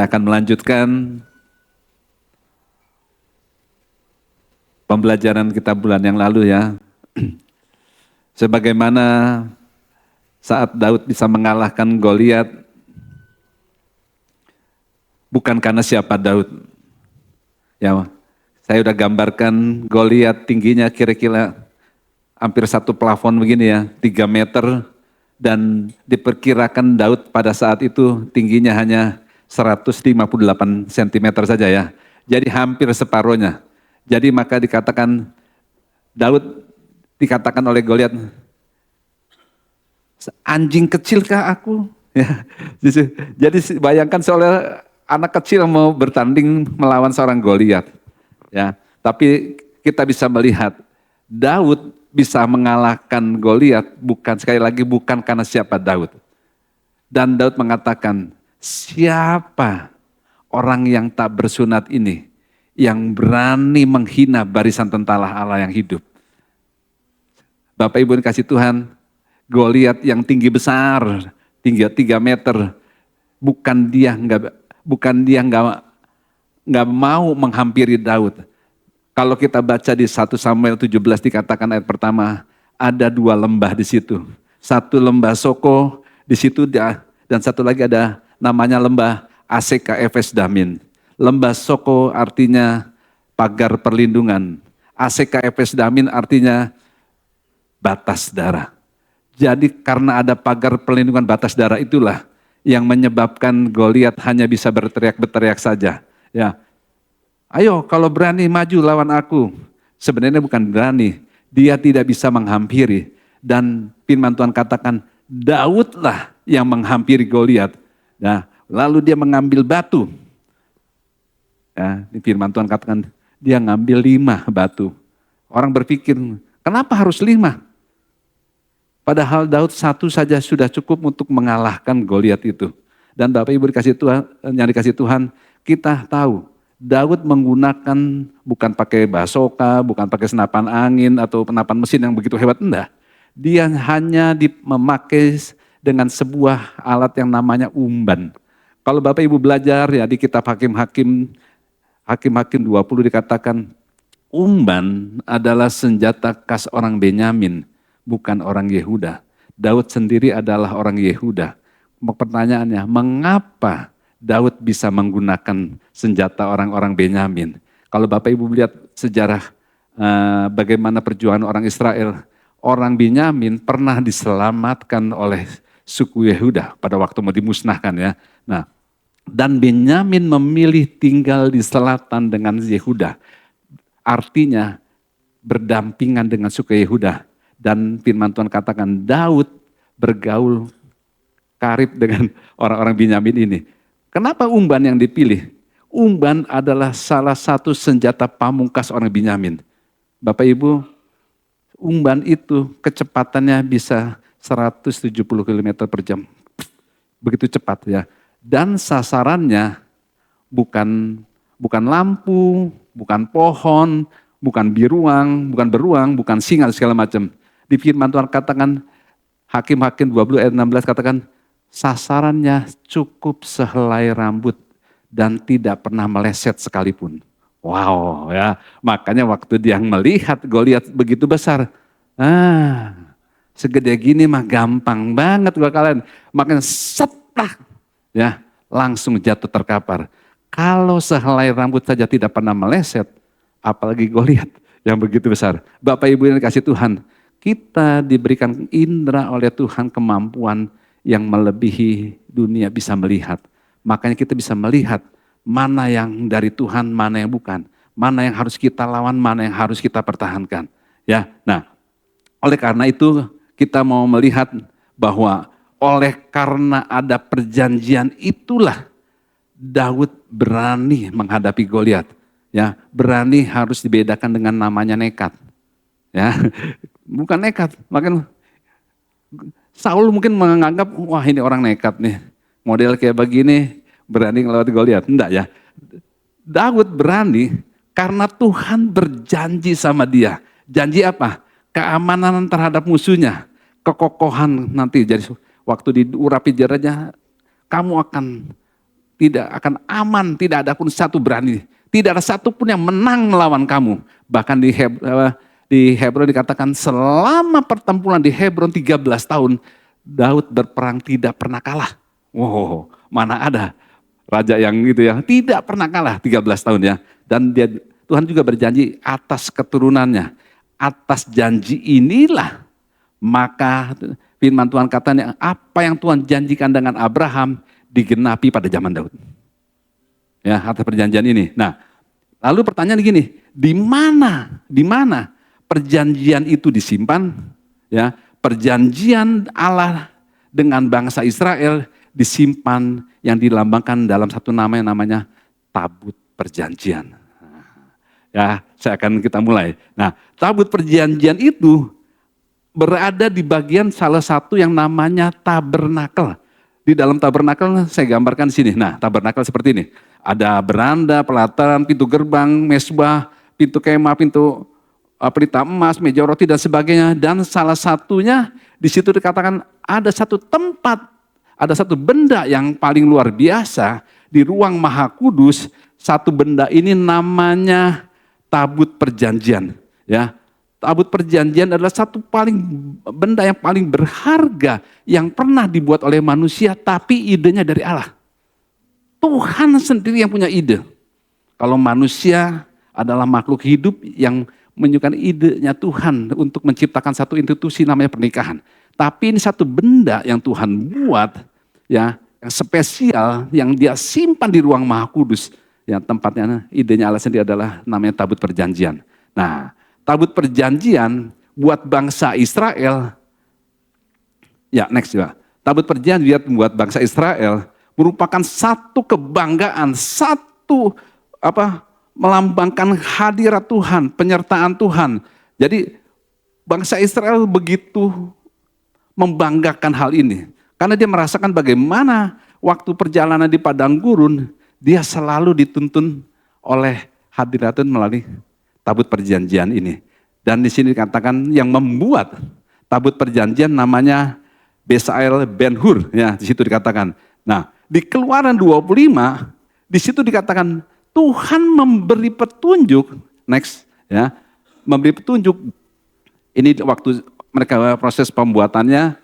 Kita akan melanjutkan pembelajaran kita bulan yang lalu ya. Sebagaimana saat Daud bisa mengalahkan Goliat, bukan karena siapa Daud. Ya, saya udah gambarkan Goliat tingginya kira-kira hampir satu plafon begini ya, 3 meter. Dan diperkirakan Daud pada saat itu tingginya hanya 158 cm saja ya. Jadi hampir separuhnya. Jadi maka dikatakan Daud dikatakan oleh Goliat, anjing kecilkah aku? Ya, jadi bayangkan seolah anak kecil mau bertanding melawan seorang Goliat. Ya, tapi kita bisa melihat Daud bisa mengalahkan Goliat bukan karena siapa Daud. Dan Daud mengatakan, siapa orang yang tak bersunat ini yang berani menghina barisan tentara Allah yang hidup? Bapak Ibu dikasih Tuhan, Goliat yang tinggi besar, tinggi 3 meter, bukan dia nggak mau menghampiri Daud. Kalau kita baca di 1 Samuel 17 dikatakan ayat pertama, ada 2 lembah di situ. Satu lembah Soko di situ dan satu lagi ada namanya lembah Aseka Efes Damin. Lembah Soko artinya pagar perlindungan. Aseka Efes Damin artinya batas darah. Jadi karena ada pagar perlindungan batas darah itulah yang menyebabkan Goliat hanya bisa berteriak-berteriak saja. Ya, ayo kalau berani maju lawan aku. Sebenarnya bukan berani, dia tidak bisa menghampiri. Dan firman Tuhan katakan, Daudlah yang menghampiri Goliat. Nah, lalu dia mengambil batu. Ya, firman Tuhan katakan, dia ngambil 5 batu. Orang berpikir, kenapa harus 5? Padahal Daud 1 saja sudah cukup untuk mengalahkan Goliat itu. Dan Bapak Ibu yang dikasih Tuhan, kita tahu Daud menggunakan bukan pakai basoka, bukan pakai senapan angin atau penapan mesin yang begitu hebat, enggak. Dia hanya memakai dengan sebuah alat yang namanya umban. Kalau Bapak Ibu belajar ya di kitab Hakim-Hakim 20 dikatakan, umban adalah senjata khas orang Benyamin, bukan orang Yehuda. Daud sendiri adalah orang Yehuda. Pertanyaannya, mengapa Daud bisa menggunakan senjata orang-orang Benyamin? Kalau Bapak Ibu lihat sejarah bagaimana perjuangan orang Israel, orang Benyamin pernah diselamatkan oleh suku Yehuda pada waktu mau dimusnahkan ya. Nah, dan Benyamin memilih tinggal di selatan dengan Yehuda. Artinya berdampingan dengan suku Yehuda. Dan firman Tuhan katakan Daud bergaul karib dengan orang-orang Benyamin ini. Kenapa umban yang dipilih? Umban adalah salah satu senjata pamungkas orang Benyamin. Bapak Ibu, umban itu kecepatannya bisa 170 km per jam. Begitu cepat ya. Dan sasarannya bukan lampu, bukan pohon, bukan beruang, bukan singa segala macam. Di firman Tuhan katakan, Hakim-Hakim 20 ayat 16 katakan, sasarannya cukup sehelai rambut dan tidak pernah meleset sekalipun. Wow ya, makanya waktu dia melihat Goliat begitu besar, segede gini mah gampang banget gua kalian. Makanya setak, ya langsung jatuh terkapar. Kalau sehelai rambut saja tidak pernah meleset, apalagi Goliat yang begitu besar. Bapak Ibu yang dikasih Tuhan, kita diberikan indera oleh Tuhan kemampuan yang melebihi dunia bisa melihat. Makanya kita bisa melihat mana yang dari Tuhan, mana yang bukan. Mana yang harus kita lawan, mana yang harus kita pertahankan. Ya, nah, oleh karena itu kita mau melihat bahwa oleh karena ada perjanjian itulah Daud berani menghadapi Goliat. Ya, berani harus dibedakan dengan namanya nekat. Ya, bukan nekat. Makanya Saul mungkin menganggap, wah ini orang nekat nih. Model kayak begini, berani ngelewati Goliat. Enggak ya. Daud berani karena Tuhan berjanji sama dia. Janji apa? Keamanan terhadap musuhnya. Kekokohan nanti. Jadi waktu diurapi jerahnya, kamu akan tidak akan aman, tidak ada pun satu berani. Tidak ada satu pun yang menang melawan kamu. Bahkan di Hebron dikatakan selama pertempuran di Hebron 13 tahun, Daud berperang tidak pernah kalah. Wow, mana ada raja yang gitu ya, tidak pernah kalah 13 tahun ya. Dan Tuhan juga berjanji atas keturunannya, atas janji inilah maka firman Tuhan katanya apa yang Tuhan janjikan dengan Abraham digenapi pada zaman Daud. Ya, atas perjanjian ini. Nah, lalu pertanyaan gini, di mana perjanjian itu disimpan? Ya, perjanjian Allah dengan bangsa Israel disimpan yang dilambangkan dalam satu nama yang namanya tabut perjanjian. Ya, kita mulai. Nah, tabut perjanjian itu berada di bagian salah satu yang namanya tabernakel. Di dalam tabernakel saya gambarkan di sini. Nah, tabernakel seperti ini. Ada beranda, pelataran, pintu gerbang, mezbah, pintu kemah, pintu pelita emas, meja roti dan sebagainya. Dan salah satunya di situ dikatakan ada satu tempat, ada satu benda yang paling luar biasa di ruang Maha Kudus. Satu benda ini namanya tabut perjanjian. Ya, tabut perjanjian adalah satu benda yang paling berharga yang pernah dibuat oleh manusia, tapi idenya dari Allah. Tuhan sendiri yang punya ide. Kalau manusia adalah makhluk hidup yang menunjukkan idenya Tuhan untuk menciptakan satu institusi namanya pernikahan. Tapi ini satu benda yang Tuhan buat, ya, yang spesial, yang dia simpan di ruang Maha Kudus. Yang tempatnya idenya Allah sendiri adalah namanya tabut perjanjian. Nah, tabut perjanjian buat bangsa Israel, ya next ya. Tabut perjanjian buat bangsa Israel merupakan satu kebanggaan, melambangkan hadirat Tuhan, penyertaan Tuhan. Jadi bangsa Israel begitu membanggakan hal ini. Karena dia merasakan bagaimana waktu perjalanan di padang gurun, dia selalu dituntun oleh hadirat Tuhan melalui tabut perjanjian ini. Dan di sini dikatakan yang membuat tabut perjanjian namanya Besaleel ben Hur, ya, di situ dikatakan. Nah, di Keluaran 25 di situ dikatakan Tuhan memberi petunjuk, next ya, memberi petunjuk. Ini waktu mereka proses pembuatannya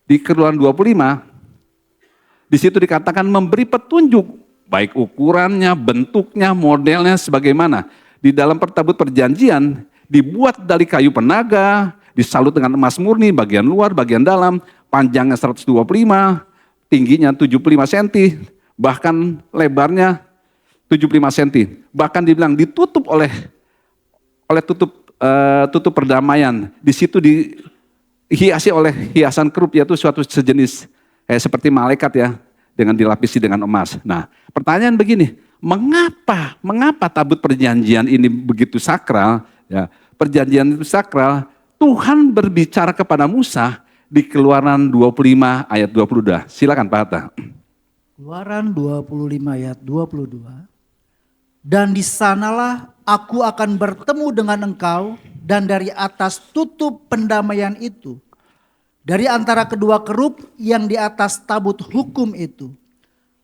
di Keluaran 25 di situ dikatakan memberi petunjuk baik ukurannya, bentuknya, modelnya sebagaimana. Di dalam tabut perjanjian dibuat dari kayu penaga, disalut dengan emas murni, bagian luar, bagian dalam, panjangnya 125, tingginya 75 cm, bahkan lebarnya 75 cm. Bahkan dibilang ditutup oleh tutup perdamaian. Di situ dihiasi oleh hiasan kerup, yaitu suatu sejenis seperti malaikat ya, dengan dilapisi dengan emas. Nah, pertanyaan begini, mengapa tabut perjanjian ini begitu sakral? Ya, perjanjian itu sakral. Tuhan berbicara kepada Musa di Keluaran 25 ayat 22. Silakan Pak Hatta. Keluaran 25 ayat 22. Dan di sanalah aku akan bertemu dengan engkau, dan dari atas tutup pendamaian itu, dari antara kedua kerup yang di atas tabut hukum itu,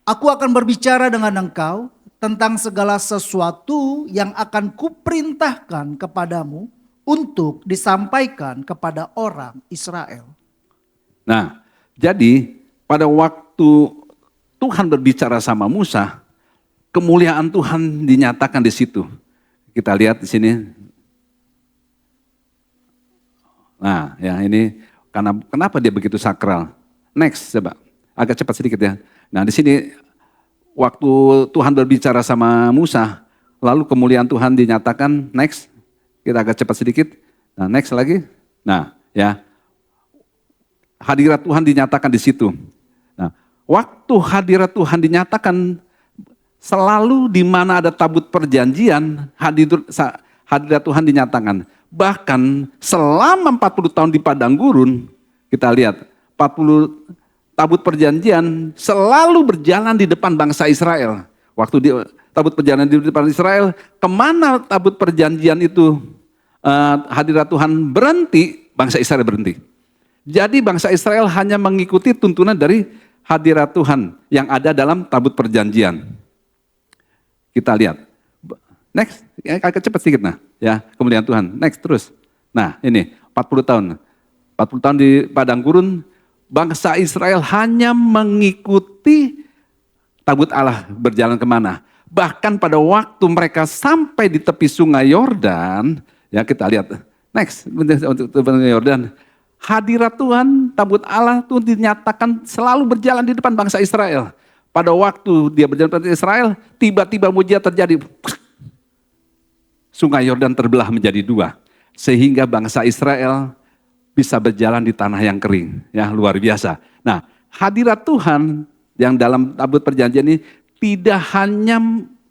aku akan berbicara dengan engkau tentang segala sesuatu yang akan kuperintahkan kepadamu untuk disampaikan kepada orang Israel. Nah, jadi pada waktu Tuhan berbicara sama Musa, kemuliaan Tuhan dinyatakan di situ. Kita lihat di sini. Nah, ya ini kenapa dia begitu sakral? Next, coba. Agak cepat sedikit ya. Nah, di sini waktu Tuhan berbicara sama Musa, lalu kemuliaan Tuhan dinyatakan. Next. Kita agak cepat sedikit. Nah, next lagi. Nah, ya. Hadirat Tuhan dinyatakan di situ. Nah, waktu hadirat Tuhan dinyatakan, selalu di mana ada tabut perjanjian, hadirat Tuhan dinyatakan. Bahkan selama 40 tahun di padang gurun, kita lihat 40 tabut perjanjian selalu berjalan di depan bangsa Israel. Waktu tabut perjanjian di depan Israel, kemana tabut perjanjian itu hadirat Tuhan berhenti, bangsa Israel berhenti. Jadi bangsa Israel hanya mengikuti tuntunan dari hadirat Tuhan yang ada dalam tabut perjanjian. Kita lihat. Next, agak cepat sedikit nah, ya, kemuliaan Tuhan. Next terus. Nah, ini 40 tahun. 40 tahun di padang gurun, bangsa Israel hanya mengikuti tabut Allah berjalan kemana. Bahkan pada waktu mereka sampai di tepi sungai Yordan, ya kita lihat. Next, untuk sungai Yordan. Hadirat Tuhan, tabut Allah itu dinyatakan selalu berjalan di depan bangsa Israel. Pada waktu dia berjalan di Israel, tiba-tiba mujizat terjadi. Sungai Yordan terbelah menjadi dua. Sehingga bangsa Israel bisa berjalan di tanah yang kering. Ya, luar biasa. Nah, hadirat Tuhan yang dalam tabut perjanjian ini tidak hanya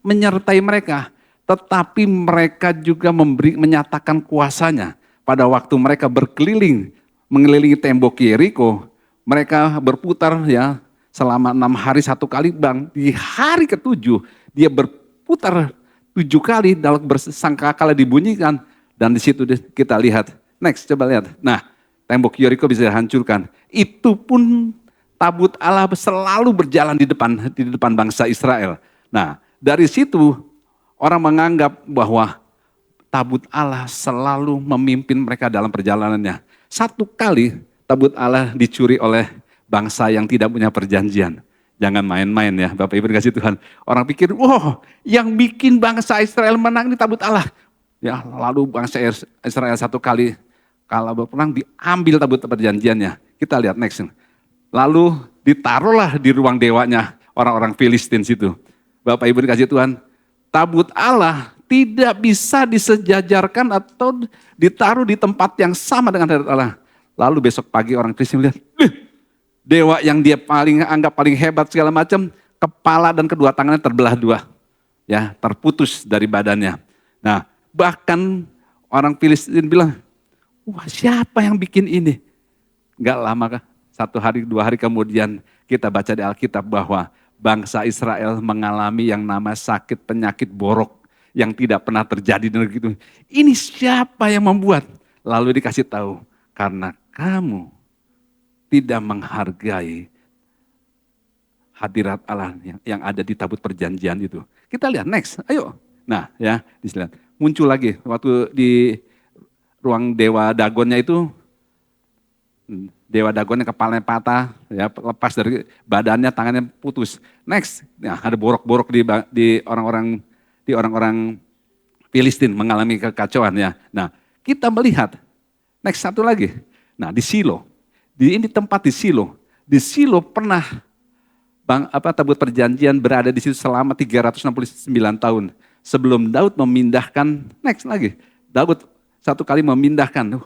menyertai mereka, tetapi mereka juga menyatakan kuasanya. Pada waktu mereka berkeliling, mengelilingi tembok Yeriko, mereka berputar ya selama 6 hari 1 kali bang. Di hari ke-7 dia berputar 7 kali dalam bersangkakala dibunyikan. Dan di situ kita lihat, next coba lihat. Nah, tembok Yeriko bisa dihancurkan. Itu pun tabut Allah selalu berjalan di depan bangsa Israel. Nah, dari situ orang menganggap bahwa tabut Allah selalu memimpin mereka dalam perjalanannya. 1 kali tabut Allah dicuri oleh bangsa yang tidak punya perjanjian. Jangan main-main ya, Bapak Ibu dikasih Tuhan. Orang pikir, wow, yang bikin bangsa Israel menang ini tabut Allah. Ya, lalu bangsa Israel 1 kali kalau berperang diambil tabut perjanjiannya. Kita lihat next. Lalu ditaruhlah di ruang dewanya orang-orang Filistin situ. Bapak Ibu dikasih Tuhan, tabut Allah tidak bisa disejajarkan atau ditaruh di tempat yang sama dengan hadirat Allah. Lalu besok pagi orang Kristen melihat, dewa yang dia anggap paling hebat segala macam, kepala dan kedua tangannya terbelah 2. Ya, terputus dari badannya. Nah, bahkan orang Filistin bilang, wah siapa yang bikin ini? Enggak lama, 1 hari 2 hari kemudian kita baca di Alkitab bahwa bangsa Israel mengalami yang nama sakit penyakit borok yang tidak pernah terjadi di negeri itu. Ini siapa yang membuat? Lalu dikasih tahu, karena kamu tidak menghargai hadirat Allah yang ada di tabut perjanjian itu. Kita lihat next, ayo. Nah ya, dilihat. Muncul lagi waktu di ruang dewa Dagonnya itu, dewa Dagonnya kepalanya patah, ya lepas dari badannya, tangannya putus. Next, nah, ada borok-borok di orang-orang Filistin mengalami kekacauan ya. Nah, kita melihat next satu lagi. Nah, di Silo. Ini tempat di Silo pernah tabut perjanjian berada di situ selama 369 tahun. Sebelum Daud memindahkan, next lagi. Daud 1 kali memindahkan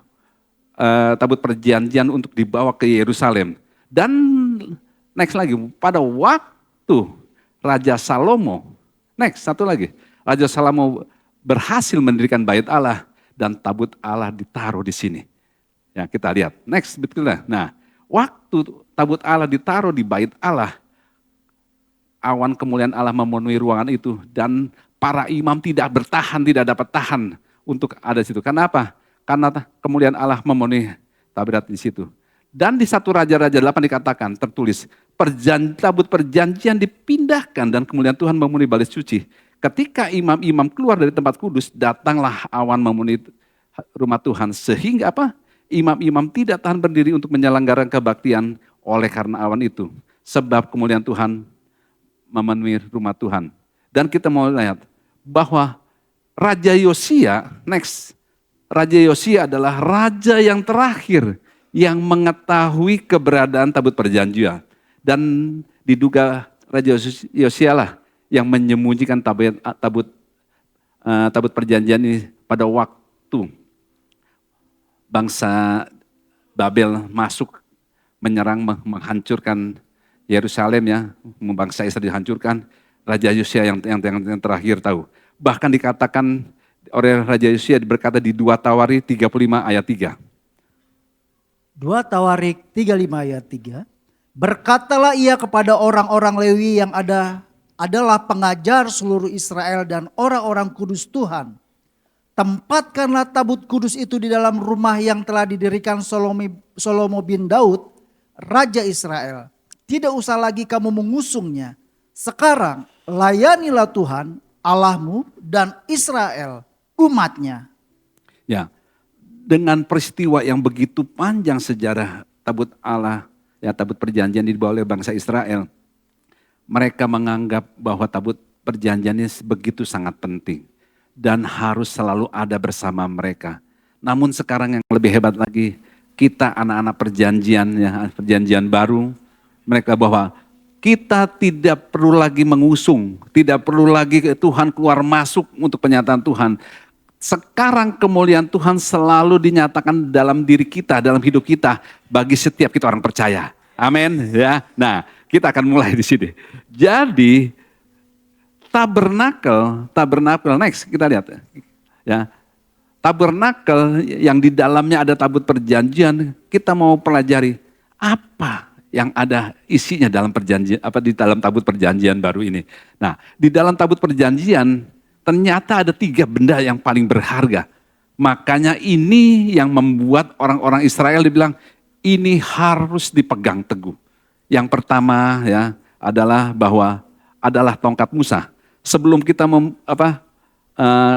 tabut perjanjian untuk dibawa ke Yerusalem. Dan next lagi, pada waktu Raja Salomo, next satu lagi. Raja Salomo berhasil mendirikan bait Allah dan tabut Allah ditaruh di sini. Ya, kita lihat. Next betulnya. Nah, waktu tabut Allah ditaruh di bait Allah, awan kemuliaan Allah memenuhi ruangan itu dan para imam tidak dapat tahan untuk ada di situ. Kenapa? Karena kemuliaan Allah memenuhi tabirat di situ. Dan di 1 Raja-Raja 8 dikatakan, tertulis, tabut perjanjian dipindahkan dan kemuliaan Tuhan memenuhi bait suci. Ketika imam-imam keluar dari tempat kudus, datanglah awan memenuhi rumah Tuhan. Sehingga apa? Imam-imam tidak tahan berdiri untuk menyelenggarakan kebaktian oleh karena awan itu. Sebab kemuliaan Tuhan memenuhi rumah Tuhan. Dan kita mau lihat bahwa Raja Yosia, next. Raja Yosia adalah raja yang terakhir yang mengetahui keberadaan tabut perjanjian. Dan diduga Raja Yosia lah yang menyembunyikan tabut perjanjian ini pada waktu bangsa Babel masuk menyerang, menghancurkan Yerusalem ya, bangsa Israel dihancurkan. Raja Yosia yang terakhir tahu. Bahkan dikatakan oleh Raja Yosia berkata di 2 Tawarik 35 ayat 3. 2 Tawarik 35 ayat 3. Berkatalah ia kepada orang-orang Lewi yang adalah pengajar seluruh Israel dan orang-orang kudus Tuhan. Tempatkanlah tabut kudus itu di dalam rumah yang telah didirikan Salomo bin Daud, Raja Israel. Tidak usah lagi kamu mengusungnya. Sekarang layanilah Tuhan Allahmu dan Israel umatnya. Ya, dengan peristiwa yang begitu panjang sejarah tabut Allah, ya tabut perjanjian dibawa oleh bangsa Israel, mereka menganggap bahwa tabut perjanjian ini begitu sangat penting dan harus selalu ada bersama mereka. Namun sekarang yang lebih hebat lagi, kita anak-anak perjanjian, ya perjanjian baru, mereka bahwa kita tidak perlu lagi mengusung, tidak perlu lagi Tuhan keluar masuk untuk penyataan Tuhan. Sekarang kemuliaan Tuhan selalu dinyatakan dalam diri kita, dalam hidup kita, bagi setiap kita orang percaya. Amin. Ya. Nah, kita akan mulai di sini. Jadi tabernakel next kita lihat. Ya. Tabernakel yang di dalamnya ada tabut perjanjian, kita mau pelajari apa yang ada isinya dalam perjanjian, di dalam tabut perjanjian baru ini. Nah, di dalam tabut perjanjian ternyata ada 3 benda yang paling berharga. Makanya ini yang membuat orang-orang Israel dibilang ini harus dipegang teguh. Yang pertama ya adalah bahwa adalah tongkat Musa. Sebelum kita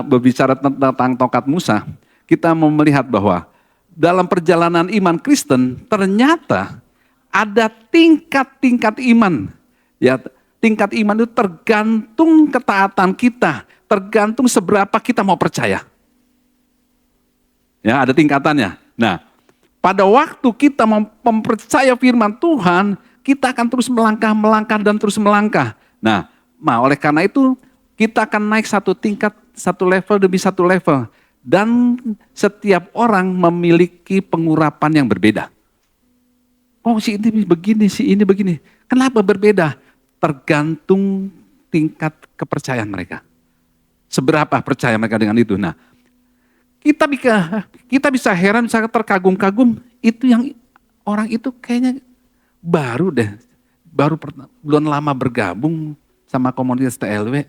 berbicara tentang tongkat Musa, kita mau melihat bahwa dalam perjalanan iman Kristen ternyata ada tingkat-tingkat iman. Ya, tingkat iman itu tergantung ketaatan kita, tergantung seberapa kita mau percaya. Ya, ada tingkatannya. Nah, pada waktu kita mempercaya firman Tuhan, kita akan terus melangkah dan terus melangkah. Nah, oleh karena itu kita akan naik satu tingkat, satu level demi satu level. Dan setiap orang memiliki pengurapan yang berbeda. Oh si ini begini, si ini begini. Kenapa berbeda? Tergantung tingkat kepercayaan mereka. Seberapa percaya mereka dengan itu. Nah, kita bisa heran, bisa terkagum-kagum. Itu yang orang itu kayaknya baru belum lama bergabung sama komunitas TLW.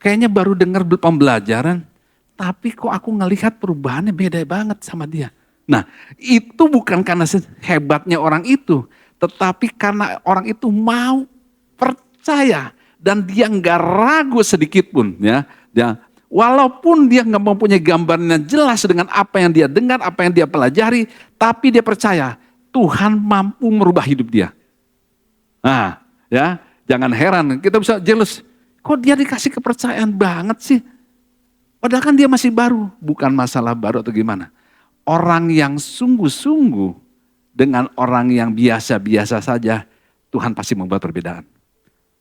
Kayaknya baru dengar pembelajaran. Tapi kok aku ngelihat perubahannya beda banget sama dia. Nah, itu bukan karena hebatnya orang itu, tetapi karena orang itu mau percaya dan dia nggak ragu sedikit pun, ya. Walaupun dia nggak mempunyai gambarannya jelas dengan apa yang dia dengar, apa yang dia pelajari, tapi dia percaya Tuhan mampu merubah hidup dia. Nah, ya, jangan heran kita bisa jealous. Kok dia dikasih kepercayaan banget sih? Padahal kan dia masih baru, bukan masalah baru atau gimana. Orang yang sungguh-sungguh dengan orang yang biasa-biasa saja, Tuhan pasti membuat perbedaan.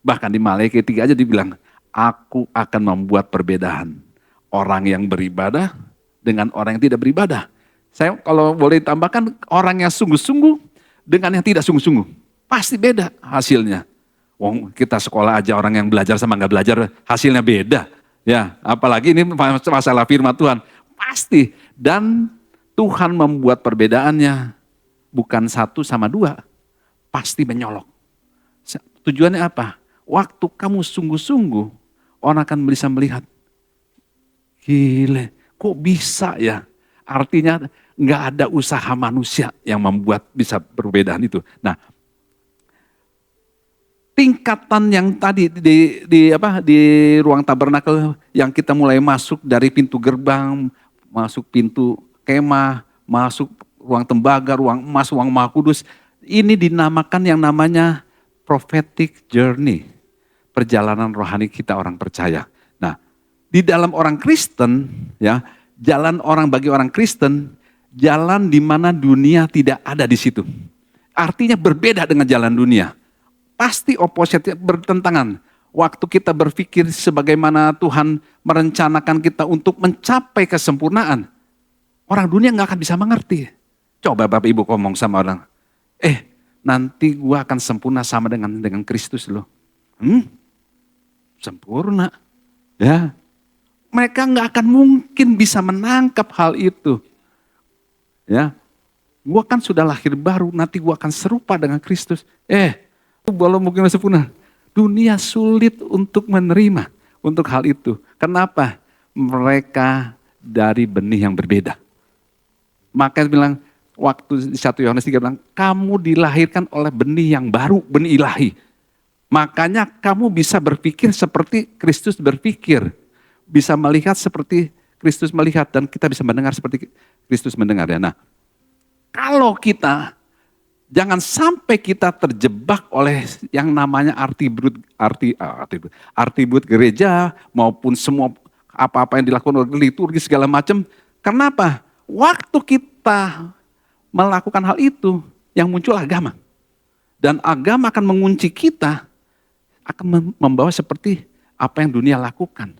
Bahkan di Maleakhi 3 aja dibilang, aku akan membuat perbedaan. Orang yang beribadah dengan orang yang tidak beribadah. Saya kalau boleh tambahkan, orang yang sungguh-sungguh dengan yang tidak sungguh-sungguh. Pasti beda hasilnya. Wong kita sekolah aja orang yang belajar sama nggak belajar, hasilnya beda. Ya, apalagi ini masalah firman Tuhan. Pasti. Dan Tuhan membuat perbedaannya bukan 1 sama 2. Pasti menyolok. Tujuannya apa? Waktu kamu sungguh-sungguh, orang akan bisa melihat. Gile, kok bisa ya? Artinya nggak ada usaha manusia yang membuat bisa perbedaan itu. Nah, tingkatan yang tadi di ruang tabernakel yang kita mulai masuk dari pintu gerbang, masuk pintu kemah, masuk ruang tembaga, ruang emas, ruang maha kudus, ini dinamakan yang namanya prophetic journey, perjalanan rohani kita orang percaya. Nah, di dalam orang Kristen, ya, jalan orang bagi orang Kristen, jalan di mana dunia tidak ada di situ. Artinya berbeda dengan jalan dunia. Pasti opposite, bertentangan. Waktu kita berpikir sebagaimana Tuhan merencanakan kita untuk mencapai kesempurnaan, orang dunia gak akan bisa mengerti. Coba Bapak Ibu ngomong sama orang, nanti gua akan sempurna sama dengan Kristus loh. Sempurna. Ya. Mereka gak akan mungkin bisa menangkap hal itu. Ya. Gua kan sudah lahir baru, nanti gua akan serupa dengan Kristus. Belum mungkin sempurna. Dunia sulit untuk menerima untuk hal itu. Kenapa? Mereka dari benih yang berbeda. Maka bilang, waktu di 1 Yohanes 3 bilang, kamu dilahirkan oleh benih yang baru, benih ilahi. Makanya kamu bisa berpikir seperti Kristus berpikir. Bisa melihat seperti Kristus melihat, dan kita bisa mendengar seperti Kristus mendengar. Ya. Nah, kalau kita, jangan sampai kita terjebak oleh yang namanya atribut gereja, maupun semua apa-apa yang dilakukan oleh liturgi segala macam. Kenapa? Waktu kita melakukan hal itu, yang muncul agama. Dan agama akan mengunci kita, akan membawa seperti apa yang dunia lakukan.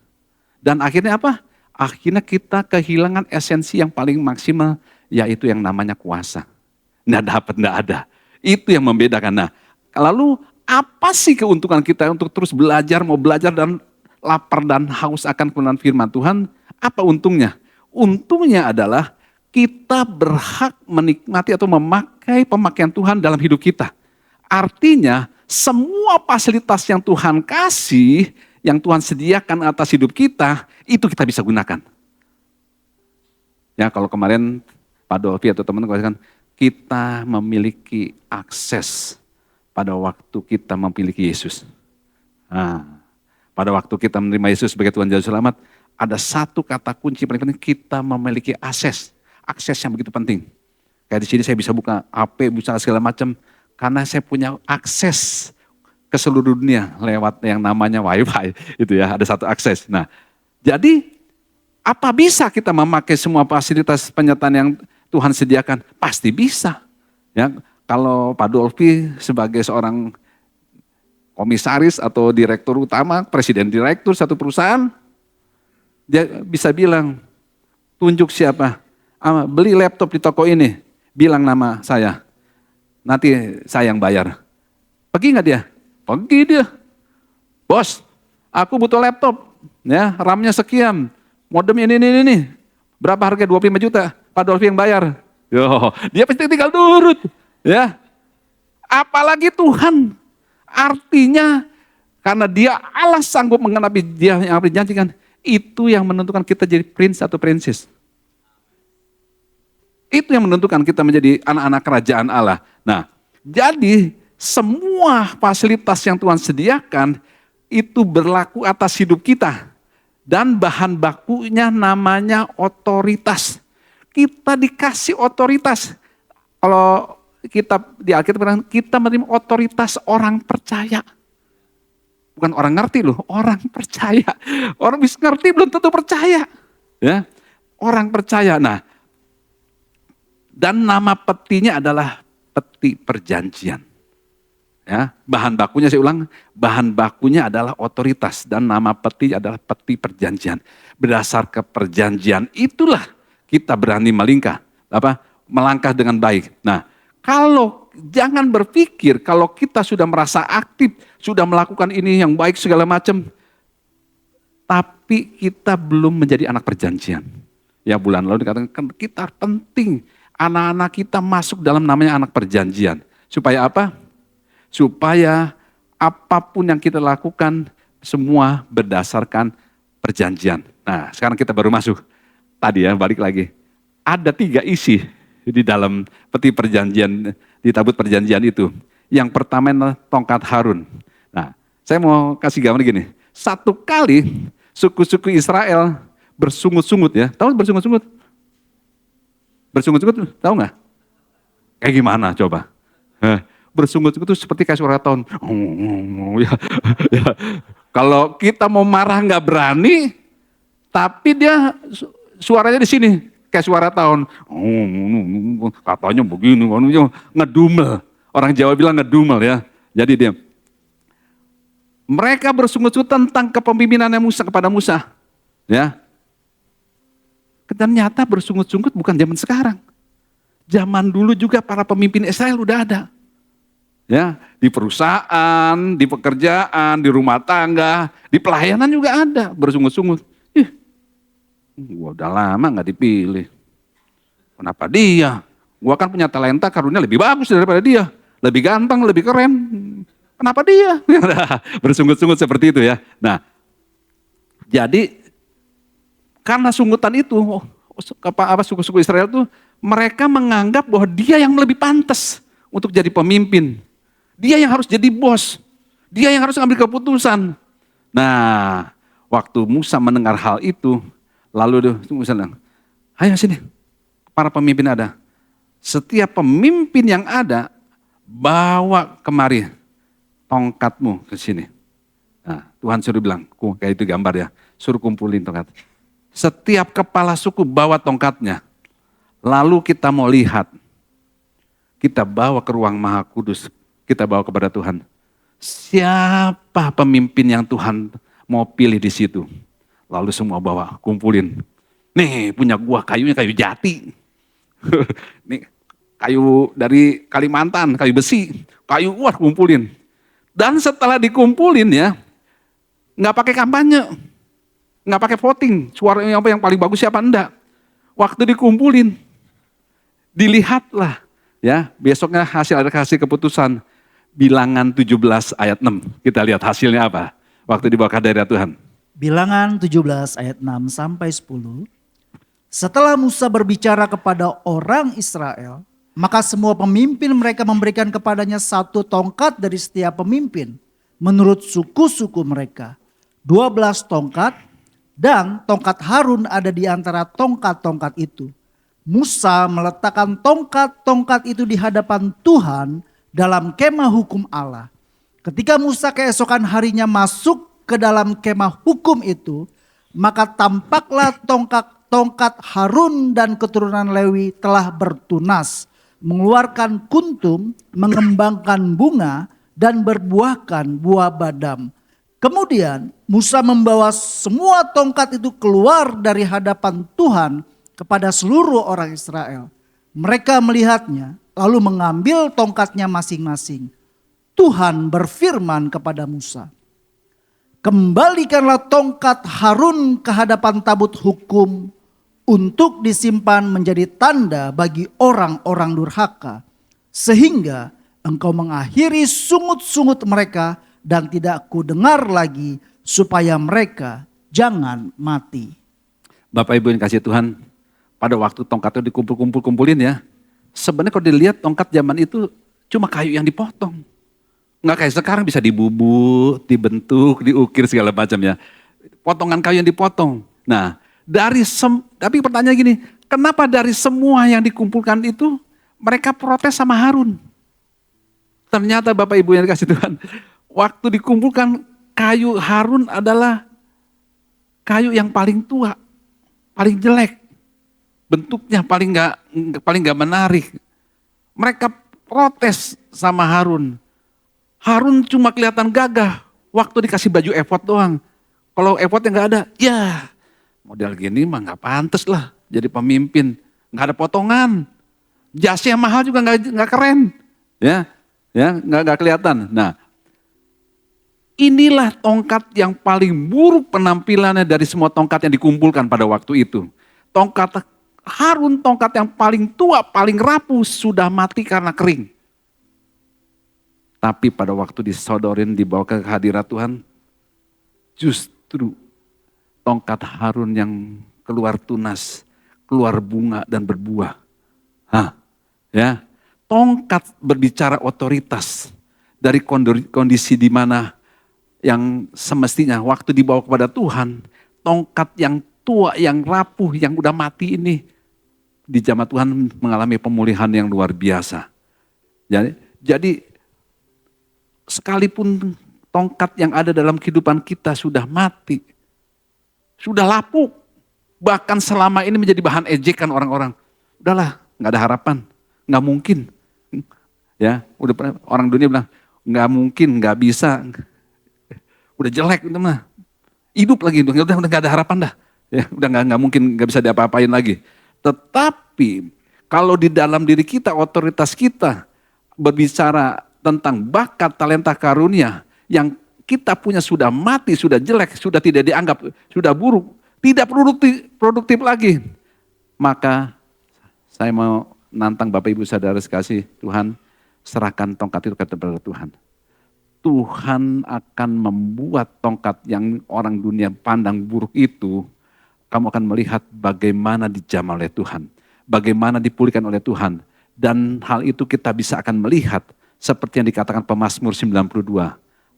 Dan akhirnya apa? Akhirnya kita kehilangan esensi yang paling maksimal, yaitu yang namanya kuasa. Nggak ada. Itu yang membedakan. Nah, lalu apa sih keuntungan kita untuk terus belajar, mau belajar dan lapar dan haus akan kebenaran firman Tuhan? Apa untungnya? Untungnya adalah kita berhak menikmati atau memakai pemakaian Tuhan dalam hidup kita. Artinya semua fasilitas yang Tuhan kasih, yang Tuhan sediakan atas hidup kita, itu kita bisa gunakan. Ya, kalau kemarin Pak Dolfi atau teman-teman katakan, kita memiliki akses pada waktu kita memiliki Yesus. Nah, pada waktu kita menerima Yesus sebagai Tuhan Juru Selamat, ada satu kata kunci paling penting, kita memiliki akses. Akses yang begitu penting. Kayak di sini saya bisa buka HP, bisa segala macam, karena saya punya akses ke seluruh dunia lewat yang namanya Wi-Fi. Itu ya, ada satu akses. Nah, jadi apa bisa kita memakai semua fasilitas penyertaan yang Tuhan sediakan? Pasti bisa. Ya, kalau Pak Dolfi sebagai seorang komisaris atau direktur utama, presiden direktur satu perusahaan, dia bisa bilang, tunjuk siapa, beli laptop di toko ini, bilang nama saya, nanti saya yang bayar. Pergi nggak dia? Pergi dia. Bos, aku butuh laptop, ya, RAM-nya sekian, modem ini. Berapa harga? 25 juta. Pak Dolfi yang bayar. Yo, dia pasti tinggal nurut, ya. Apalagi Tuhan. Artinya karena dia Allah sanggup menggenapi dia yang dijanjikan, itu yang menentukan kita jadi prince atau princess. Itu yang menentukan kita menjadi anak-anak kerajaan Allah. Nah, jadi semua fasilitas yang Tuhan sediakan itu berlaku atas hidup kita. Dan bahan bakunya namanya otoritas. Kita dikasih otoritas. Kalau kita di Alkitab, kita menerima otoritas orang percaya. Bukan orang ngerti loh, orang percaya. Orang bisa ngerti belum tentu percaya. Ya, orang percaya. Nah, dan nama petinya adalah peti perjanjian. Ya, bahan bakunya saya ulang, bahan bakunya adalah otoritas dan nama peti adalah peti perjanjian. Berdasar ke perjanjian itulah kita berani melangkah dengan baik. Nah, kalau jangan berpikir kalau kita sudah merasa aktif, sudah melakukan ini yang baik segala macam, tapi kita belum menjadi anak perjanjian. Ya, bulan lalu dikatakan kita penting anak-anak kita masuk dalam namanya anak perjanjian. Supaya apa? Supaya apapun yang kita lakukan semua berdasarkan perjanjian. Nah, sekarang kita baru masuk. Tadi ya, balik lagi. Ada 3 isi di dalam peti perjanjian, di tabut perjanjian itu. Yang pertama adalah tongkat Harun. Nah, saya mau kasih gambar gini. Satu kali suku-suku Israel bersungut-sungut ya. Tahu bersungut-sungut? Bersungut-sungut tahu nggak? Kayak gimana coba? Bersungut-sungut itu seperti kayak suara tahun. Ya. Kalau kita mau marah nggak berani, tapi dia suaranya di sini kayak suara tahun. Katanya begini, ngedumel. Orang Jawa bilang ngedumel ya. Jadi dia, mereka bersungut-sungut tentang kepemimpinannya Musa kepada Musa, ya. Ternyata bersungut-sungut bukan zaman sekarang. Zaman dulu juga para pemimpin Israel udah ada. Ya, di perusahaan, di pekerjaan, di rumah tangga, di pelayanan juga ada bersungut-sungut. Gua udah lama nggak dipilih. Kenapa dia? Gua kan punya talenta, karunia lebih bagus daripada dia. Lebih ganteng, lebih keren. Kenapa dia? Bersungut-sungut seperti itu ya. Nah, jadi karena sungutan itu, suku-suku Israel itu Mereka menganggap bahwa dia yang lebih pantas untuk jadi pemimpin. Dia yang harus jadi bos. Dia yang harus ambil keputusan. Nah, waktu Musa mendengar hal itu, lalu Musa bilang, ayo sini, para pemimpin ada. Setiap pemimpin yang ada, bawa kemari tongkatmu ke sini. Nah, Tuhan suruh bilang, kayak itu gambar ya, suruh kumpulin tongkat. Setiap kepala suku bawa tongkatnya. Lalu kita mau lihat, kita bawa ke ruang Maha Kudus, kita bawa kepada Tuhan. Siapa pemimpin yang Tuhan mau pilih di situ? Lalu semua bawa, kumpulin. Nih punya gua kayunya kayu jati. Nih kayu dari Kalimantan, kayu besi, kayu kumpulin. Dan setelah dikumpulin ya, nggak pakai kampanye, nggak pakai voting, suara yang paling bagus siapa enggak. Waktu dikumpulin, dilihatlah ya, besoknya hasil keputusan. Bilangan 17 ayat 6. Kita lihat hasilnya apa waktu dibawa ke hadirat Tuhan. Bilangan 17 ayat 6 sampai 10. Setelah Musa berbicara kepada orang Israel, maka semua pemimpin mereka memberikan kepadanya 1 tongkat dari setiap pemimpin menurut suku-suku mereka. 12 tongkat, dan tongkat Harun ada di antara tongkat-tongkat itu. Musa meletakkan tongkat-tongkat itu di hadapan Tuhan dalam kemah hukum Allah. Ketika Musa keesokan harinya masuk ke dalam kemah hukum itu, maka tampaklah tongkat Harun dan keturunan Lewi telah bertunas, mengeluarkan kuntum, mengembangkan bunga, dan berbuahkan buah badam. Kemudian Musa membawa semua tongkat itu keluar dari hadapan Tuhan kepada seluruh orang Israel. Mereka melihatnya, lalu mengambil tongkatnya masing-masing. Tuhan berfirman kepada Musa, kembalikanlah tongkat Harun ke hadapan tabut hukum untuk disimpan menjadi tanda bagi orang-orang durhaka, sehingga engkau mengakhiri sungut-sungut mereka dan tidak kudengar lagi, supaya mereka jangan mati. Bapak Ibu yang kasih Tuhan, pada waktu tongkat itu dikumpulin ya, sebenarnya kalau dilihat tongkat zaman itu cuma kayu yang dipotong. Nggak kayak sekarang bisa dibubut, dibentuk, diukir segala macam ya. Potongan kayu yang dipotong. Nah, tapi pertanyaan gini, kenapa dari semua yang dikumpulkan itu mereka protes sama Harun? Ternyata Bapak Ibu yang dikasih Tuhan, waktu dikumpulkan kayu Harun adalah kayu yang paling tua, paling jelek. Bentuknya paling nggak menarik. Mereka protes sama Harun. Harun cuma kelihatan gagah waktu dikasih baju efod doang. Kalau efodnya nggak ada, ya model gini mah nggak pantas lah jadi pemimpin. Nggak ada potongan, jasnya mahal juga nggak keren, ya nggak kelihatan. Nah, inilah tongkat yang paling buruk penampilannya dari semua tongkat yang dikumpulkan pada waktu itu. Tongkat Harun, tongkat yang paling tua, paling rapuh, sudah mati karena kering. Tapi pada waktu disodorin, dibawa ke hadirat Tuhan, justru tongkat Harun yang keluar tunas, keluar bunga dan berbuah. Ya, tongkat berbicara otoritas dari kondisi di mana yang semestinya waktu dibawa kepada Tuhan, tongkat yang tua, yang rapuh, yang udah mati ini di zaman Tuhan mengalami pemulihan yang luar biasa. Jadi sekalipun tongkat yang ada dalam kehidupan kita sudah mati, sudah lapuk, bahkan selama ini menjadi bahan ejekan orang-orang. Udahlah, nggak ada harapan, nggak mungkin. Ya, udah orang dunia bilang nggak mungkin, nggak bisa, udah jelek itu mah, hidup lagi, udah nggak ada harapan dah. Ya, udah nggak mungkin, nggak bisa diapa-apain lagi. Tetapi kalau di dalam diri kita, otoritas kita berbicara tentang bakat, talenta, karunia yang kita punya sudah mati, sudah jelek, sudah tidak dianggap, sudah buruk, tidak produktif lagi. Maka saya mau nantang Bapak Ibu Saudara sekasih Tuhan, serahkan tongkat itu kepada Tuhan. Tuhan akan membuat tongkat yang orang dunia pandang buruk itu, kamu akan melihat bagaimana dijamah oleh Tuhan. bagaimana dipulihkan oleh Tuhan. Dan hal itu kita bisa akan melihat seperti yang dikatakan Pemazmur 92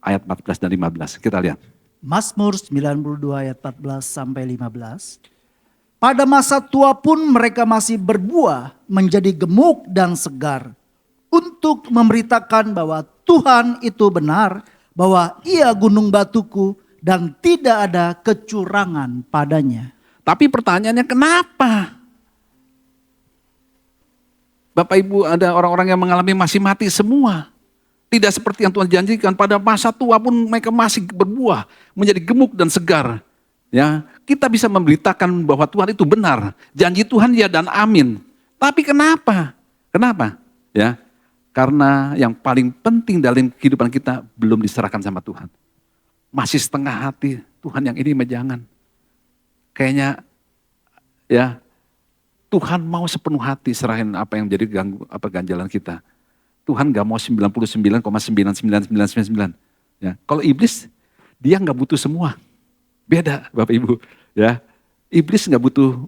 ayat 14 dan 15. Kita lihat. Mazmur 92 ayat 14 sampai 15. Pada masa tua pun mereka masih berbuah menjadi gemuk dan segar, untuk memberitakan bahwa Tuhan itu benar, bahwa Ia gunung batuku dan tidak ada kecurangan padanya. Tapi pertanyaannya kenapa? Bapak Ibu, ada orang-orang yang mengalami masih mati semua. Tidak seperti yang Tuhan janjikan, pada masa tua pun mereka masih berbuah, menjadi gemuk dan segar. Ya, kita bisa memberitakan bahwa Tuhan itu benar. Janji Tuhan ya dan amin. Tapi kenapa? Kenapa? Ya, karena yang paling penting dalam kehidupan kita belum diserahkan sama Tuhan. Masih setengah hati, Tuhan yang ini mah jangan. Kayaknya ya Tuhan mau sepenuh hati serahin apa yang jadi ganjalan kita. Tuhan gak mau 99,99999. Ya, kalau iblis dia nggak butuh semua. Beda Bapak Ibu, ya. Iblis nggak butuh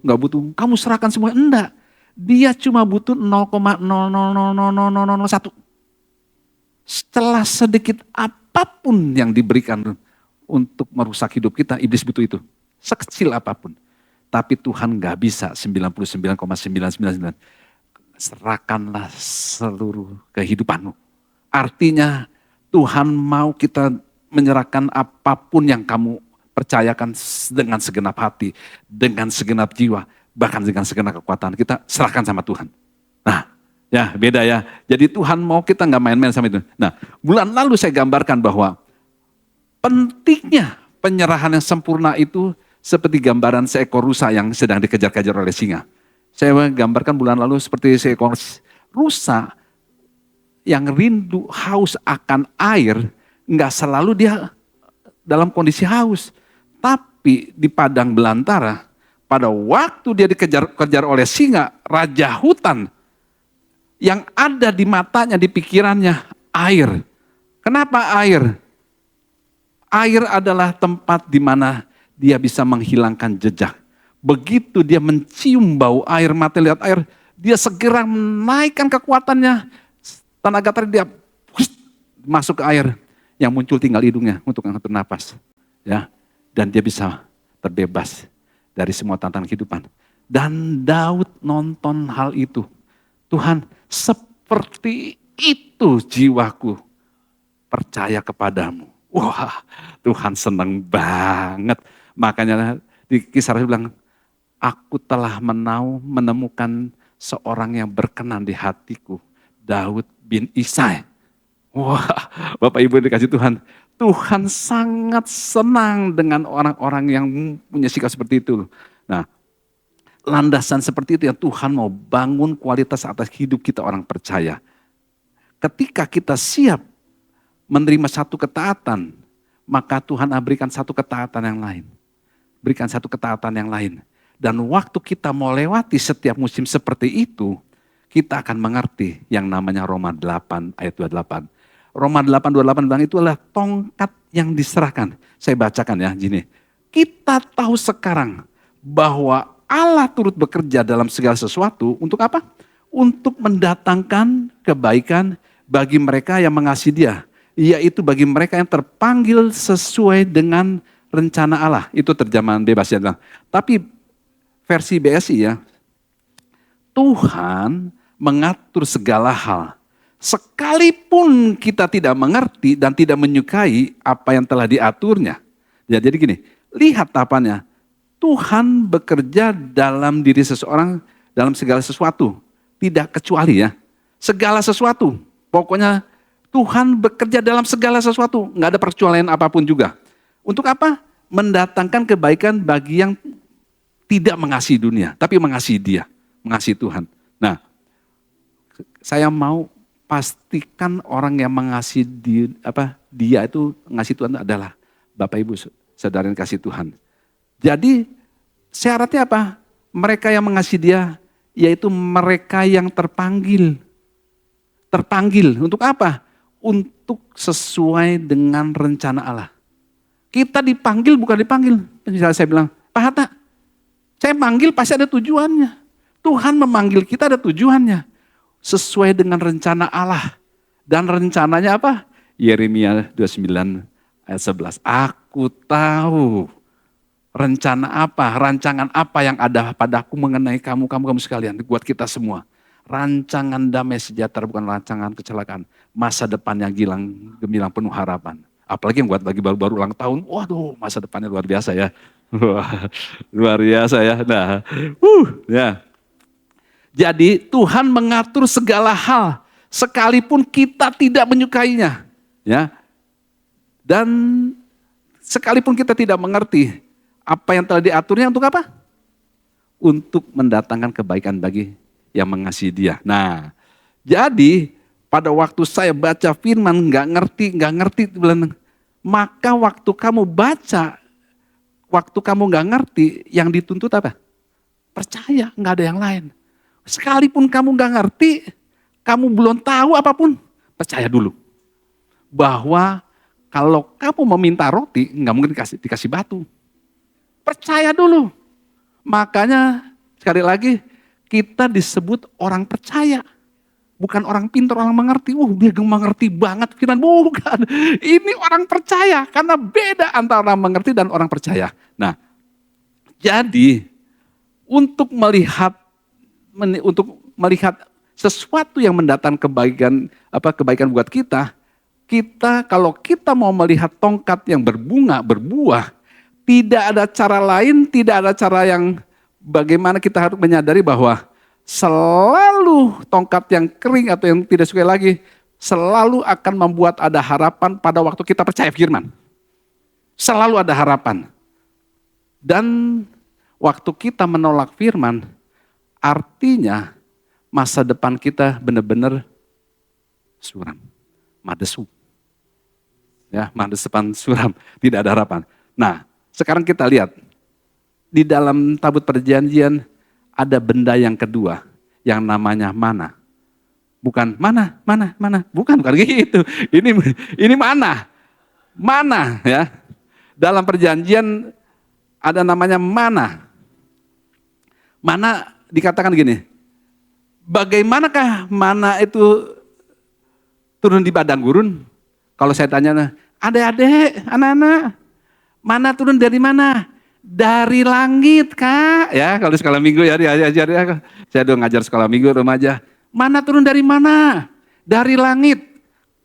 kamu serahkan semua, enggak. Dia cuma butuh 0,0000001. Setelah sedikit apapun yang diberikan untuk merusak hidup kita, iblis butuh itu. Sekecil apapun. Tapi Tuhan nggak bisa 99,999. Serahkanlah seluruh kehidupanmu. Artinya Tuhan mau kita menyerahkan apapun yang kamu percayakan dengan segenap hati, dengan segenap jiwa, bahkan dengan segenap kekuatan. Kita serahkan sama Tuhan. Nah, ya beda ya. Jadi Tuhan mau kita nggak main-main sama itu. Nah, bulan lalu saya gambarkan bahwa pentingnya penyerahan yang sempurna itu seperti gambaran seekor rusa yang sedang dikejar-kejar oleh singa. Saya gambarkan bulan lalu seperti seekor rusa yang rindu haus akan air, nggak selalu dia dalam kondisi haus. Tapi di padang belantara, pada waktu dia dikejar-kejar oleh singa, raja hutan, yang ada di matanya, di pikirannya, air. Kenapa air? Air adalah tempat di mana dia bisa menghilangkan jejak. Begitu dia mencium bau air, mata lihat air, dia segera menaikkan kekuatannya, tenaga tarik dia masuk ke air, yang muncul tinggal hidungnya untuk mengatur napas. Ya, dan dia bisa terbebas dari semua tantangan kehidupan. Dan Daud nonton hal itu. Tuhan, seperti itu jiwaku percaya kepadamu. Wah, Tuhan senang banget. Makanya di Kisah Rasul bilang, aku telah menemukan seorang yang berkenan di hatiku, Daud bin Isai. Wah, Bapak Ibu dikasih Tuhan. Tuhan sangat senang dengan orang-orang yang punya sikap seperti itu. Nah, landasan seperti itu yang Tuhan mau bangun kualitas atas hidup kita orang percaya. Ketika kita siap menerima satu ketaatan, maka Tuhan berikan satu ketaatan yang lain. Berikan satu ketaatan yang lain. Dan waktu kita mau lewati setiap musim seperti itu, kita akan mengerti yang namanya Roma 8 ayat 28. Roma 8:28 bilang itu adalah tongkat yang diserahkan. Saya bacakan ya, gini. Kita tahu sekarang bahwa Allah turut bekerja dalam segala sesuatu untuk apa? Untuk mendatangkan kebaikan bagi mereka yang mengasihi Dia. Yaitu bagi mereka yang terpanggil sesuai dengan rencana Allah. Itu terjemahan bebas ya. Tapi versi BSI ya, Tuhan mengatur segala hal. Sekalipun kita tidak mengerti dan tidak menyukai apa yang telah diaturnya. Ya, jadi gini, lihat tahapannya. Tuhan bekerja dalam diri seseorang dalam segala sesuatu. Tidak kecuali ya. Segala sesuatu. Pokoknya Tuhan bekerja dalam segala sesuatu. Nggak ada perkecualian apapun juga. Untuk apa? Mendatangkan kebaikan bagi yang tidak mengasihi dunia. Tapi mengasihi Dia. Mengasihi Tuhan. Nah, saya mau pastikan orang yang mengasihi dia itu mengasihi Tuhan adalah Bapak Ibu saudara yang kasih Tuhan. Jadi syaratnya apa? Mereka yang mengasihi Dia yaitu mereka yang terpanggil. Terpanggil untuk apa? Untuk sesuai dengan rencana Allah. Kita dipanggil bukan dipanggil. Misalnya saya bilang, Pak Hatta, saya panggil pasti ada tujuannya. Tuhan memanggil kita ada tujuannya. Sesuai dengan rencana Allah. Dan rencananya apa? Yeremia 29 ayat 11. Aku tahu rencana apa, rancangan apa yang ada padaku mengenai kamu sekalian. Buat kita semua. Rancangan damai sejahtera, bukan rancangan kecelakaan. Masa depan yang gemilang penuh harapan. Apalagi yang buat lagi baru-baru ulang tahun. Waduh, masa depannya luar biasa ya. Wah, luar biasa ya. Nah, ya. Jadi Tuhan mengatur segala hal. Sekalipun kita tidak menyukainya. Ya. Dan sekalipun kita tidak mengerti. Apa yang telah diaturnya untuk apa? Untuk mendatangkan kebaikan bagi yang mengasihi Dia. Nah, jadi pada waktu saya baca firman nggak ngerti, maka waktu kamu baca, waktu kamu nggak ngerti, yang dituntut apa? Percaya, nggak ada yang lain. Sekalipun kamu nggak ngerti, kamu belum tahu apapun, percaya dulu bahwa kalau kamu meminta roti, nggak mungkin dikasih batu. Percaya dulu. Makanya sekali lagi kita disebut orang percaya. Bukan orang pintar, orang mengerti. Dia mengerti banget firman. Bukan. Ini orang percaya. Karena beda antara orang mengerti dan orang percaya. Nah, jadi untuk melihat sesuatu yang mendatangkan kebaikan buat kita kalau kita mau melihat tongkat yang berbunga, berbuah, tidak ada cara lain, tidak ada cara yang bagaimana kita harus menyadari bahwa selalu tongkat yang kering atau yang tidak suka lagi, selalu akan membuat ada harapan pada waktu kita percaya firman. Selalu ada harapan. Dan waktu kita menolak firman, artinya masa depan kita benar-benar suram, madesu. Ya, masa depan suram, tidak ada harapan. Nah, sekarang kita lihat, di dalam tabut perjanjian ada benda yang kedua yang namanya mana. Bukan mana, bukan gitu. Ini mana. Mana ya. Dalam perjanjian ada namanya mana. Mana dikatakan gini. Bagaimanakah mana itu turun di padang gurun? Kalau saya tanya, adik-adik, anak-anak, mana turun dari mana? Dari langit, Kak. Ya, kalau sekolah minggu ya diajar ya. Saya udah ngajar sekolah minggu remaja. Mana turun dari mana? Dari langit.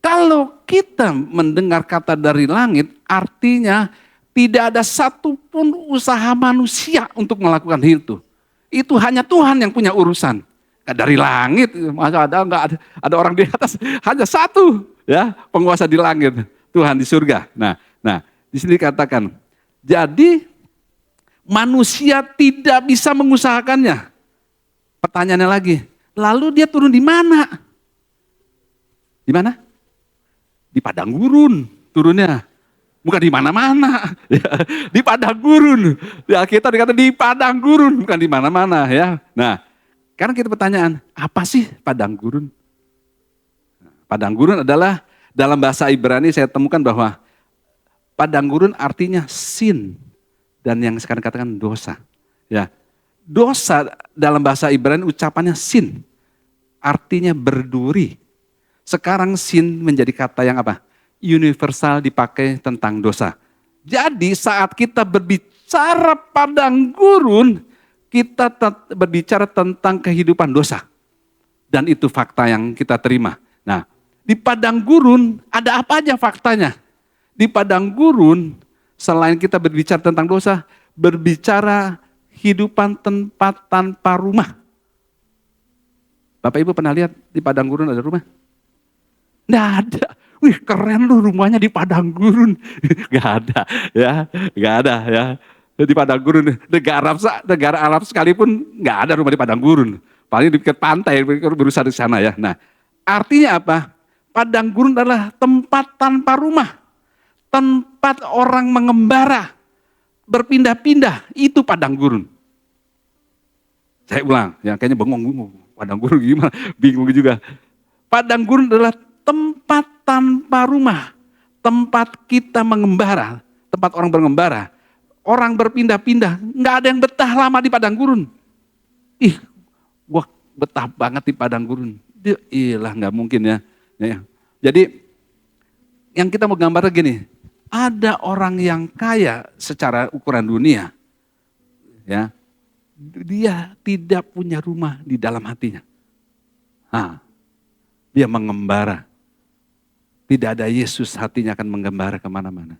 Kalau kita mendengar kata dari langit, artinya tidak ada satupun usaha manusia untuk melakukan itu. Itu hanya Tuhan yang punya urusan. Dari langit, masa enggak ada orang di atas, hanya satu ya, penguasa di langit, Tuhan di surga. Nah, di sini dikatakan, jadi manusia tidak bisa mengusahakannya. Pertanyaannya lagi, lalu dia turun di mana? Di mana? Di padang gurun turunnya. Bukan di mana-mana. Ya, di padang gurun. Ya, kita dikata di padang gurun, bukan di mana-mana ya. Nah, sekarang kita pertanyaan, apa sih padang gurun? Padang gurun adalah dalam bahasa Ibrani saya temukan bahwa padang gurun artinya sin. Dan yang sekarang katakan dosa. Ya, dosa dalam bahasa Ibrani ucapannya sin. Artinya berduri. Sekarang sin menjadi kata yang apa? Universal dipakai tentang dosa. Jadi saat kita berbicara padang gurun, kita berbicara tentang kehidupan dosa. Dan itu fakta yang kita terima. Nah, di padang gurun ada apa aja faktanya? Di padang gurun, selain kita berbicara tentang dosa, berbicara kehidupan tempat tanpa rumah. Bapak Ibu pernah lihat di padang gurun ada rumah? Nggak ada. Wih, keren loh rumahnya di padang gurun. Nggak ada ya, nggak ada ya. Di padang gurun, negara Arab sekalipun nggak ada rumah di padang gurun. Paling di dekat pantai berusaha di sana ya. Nah, artinya apa? Padang gurun adalah tempat tanpa rumah. Tempat orang mengembara, berpindah-pindah, itu padang gurun. Saya ulang, ya kayaknya bengong, padang gurun gimana, bingung juga. Padang gurun adalah tempat tanpa rumah, tempat kita mengembara, tempat orang berngembara, orang berpindah-pindah, nggak ada yang betah lama di padang gurun. Gua betah banget di padang gurun. Iyalah nggak mungkin ya. Jadi yang kita mau gambar gini, ada orang yang kaya secara ukuran dunia, ya, dia tidak punya rumah di dalam hatinya. Dia mengembara. Tidak ada Yesus, hatinya akan mengembara kemana-mana.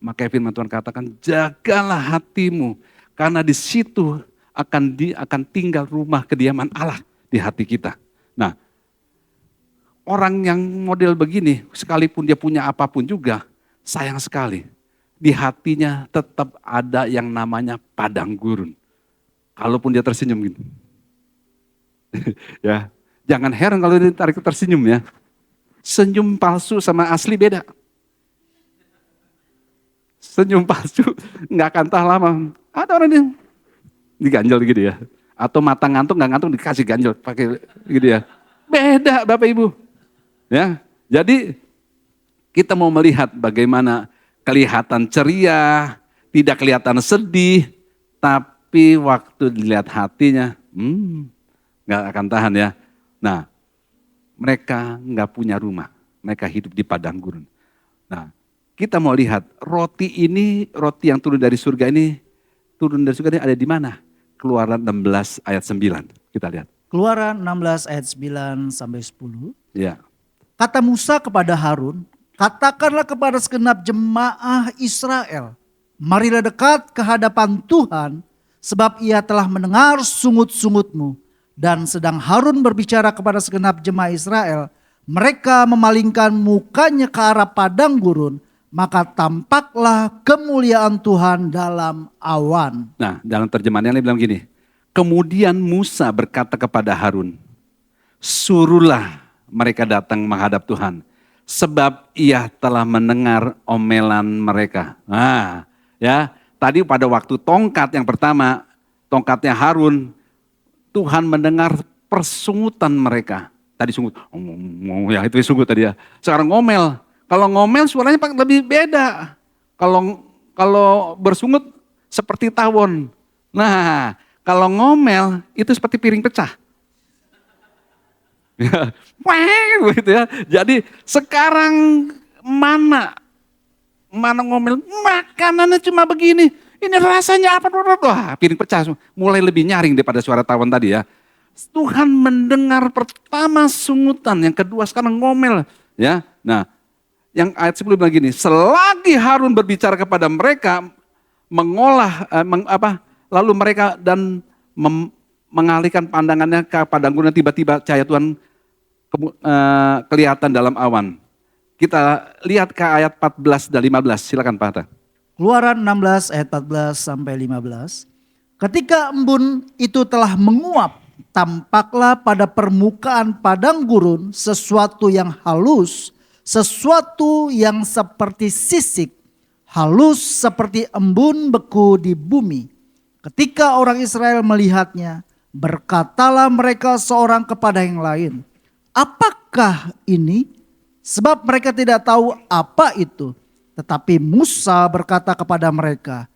Maka firman Tuhan katakan, jagalah hatimu, karena di situ akan tinggal rumah kediaman Allah di hati kita. Nah, orang yang model begini, sekalipun dia punya apapun juga, sayang sekali. Di hatinya tetap ada yang namanya padang gurun. Kalaupun dia tersenyum gitu. Ya, jangan heran kalau dia tarik tersenyum ya. Senyum palsu sama asli beda. Senyum palsu nggak akan tahan lama. Ada orang yang diganjel gitu ya. Atau mata ngantuk nggak ngantuk dikasih ganjel pakai gitu ya. Beda Bapak Ibu. Ya, jadi kita mau melihat bagaimana kelihatan ceria, tidak kelihatan sedih, tapi waktu dilihat hatinya, nggak akan tahan ya. Nah, mereka nggak punya rumah, mereka hidup di padang gurun. Nah, kita mau lihat roti yang turun dari surga ini ada di mana? Keluaran 16 ayat 9, kita lihat. Keluaran 16 ayat 9 sampai 10. Ya. Kata Musa kepada Harun, katakanlah kepada segenap jemaah Israel, marilah dekat ke hadapan Tuhan, sebab ia telah mendengar sungut-sungutmu. Dan sedang Harun berbicara kepada segenap jemaah Israel, mereka memalingkan mukanya ke arah padang gurun, maka tampaklah kemuliaan Tuhan dalam awan. Nah, dalam terjemahan yang lain bilang gini, kemudian Musa berkata kepada Harun, suruhlah mereka datang menghadap Tuhan, sebab ia telah mendengar omelan mereka. Nah, ya, tadi pada waktu tongkat yang pertama, tongkatnya Harun, Tuhan mendengar persungutan mereka. Tadi sungut, ya itu sungut tadi ya. Sekarang ngomel. Kalau ngomel suaranya lebih beda. Kalau bersungut seperti tawon. Nah, kalau ngomel itu seperti piring pecah. Gitu ya. Jadi sekarang mana ngomel, makanannya cuma begini. Ini rasanya apa? Wah, piring pecah. Mulai lebih nyaring daripada suara tawon tadi ya. Tuhan mendengar pertama sungutan, yang kedua sekarang ngomel. Ya, nah, yang ayat 10 bilang gini, selagi Harun berbicara kepada mereka, lalu mereka mengalihkan pandangannya ke padang gurun, tiba-tiba cahaya Tuhan kelihatan dalam awan. Kita lihat ke ayat 14 dan 15, silakan Pak Hatta. Keluaran 16 ayat 14 sampai 15. Ketika embun itu telah menguap, tampaklah pada permukaan padang gurun sesuatu yang halus, sesuatu yang seperti sisik, halus seperti embun beku di bumi. Ketika orang Israel melihatnya, berkatalah mereka seorang kepada yang lain, apakah ini? Sebab mereka tidak tahu apa itu. Tetapi Musa berkata kepada mereka,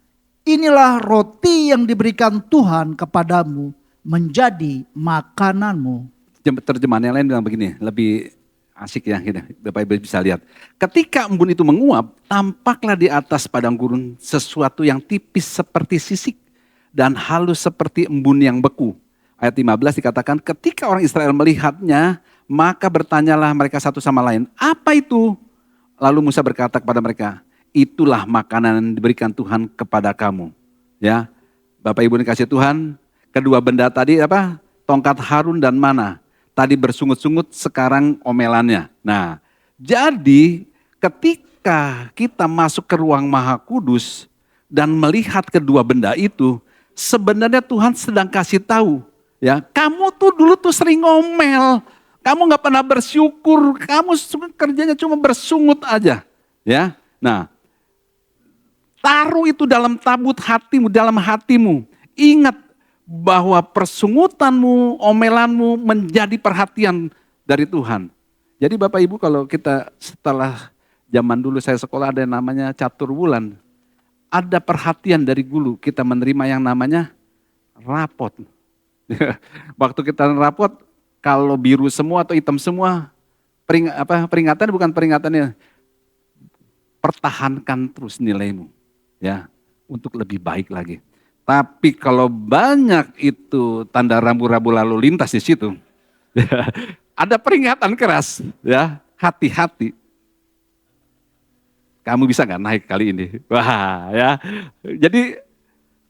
inilah roti yang diberikan Tuhan kepadamu menjadi makananmu. Terjemahan yang lain bilang begini, lebih asik ya, Bapak Ibu bisa lihat. Ketika embun itu menguap, tampaklah di atas padang gurun sesuatu yang tipis seperti sisik dan halus seperti embun yang beku. Ayat 15 dikatakan, ketika orang Israel melihatnya, maka bertanyalah mereka satu sama lain, apa itu? Lalu Musa berkata kepada mereka, itulah makanan yang diberikan Tuhan kepada kamu. Ya, Bapak Ibu dikasih Tuhan, kedua benda tadi apa? Tongkat Harun dan mana? Tadi bersungut-sungut, sekarang omelannya. Nah, jadi ketika kita masuk ke ruang Maha Kudus dan melihat kedua benda itu, sebenarnya Tuhan sedang kasih tahu, ya, kamu tuh dulu tuh sering ngomel. Kamu nggak pernah bersyukur, kamu kerjanya cuma bersungut aja, ya. Nah, taruh itu dalam tabut hatimu, dalam hatimu. Ingat bahwa persungutanmu, omelanmu menjadi perhatian dari Tuhan. Jadi Bapak Ibu, kalau kita setelah zaman dulu saya sekolah ada yang namanya catur wulan, ada perhatian dari guru, kita menerima yang namanya rapot. Waktu kita rapot, kalau biru semua atau hitam semua, peringatan bukan peringatannya, pertahankan terus nilaimu, ya, untuk lebih baik lagi. Tapi kalau banyak itu tanda rambu-rambu lalu lintas di situ, ada peringatan keras, ya, hati-hati. Kamu bisa nggak naik kali ini? Wah, ya. Jadi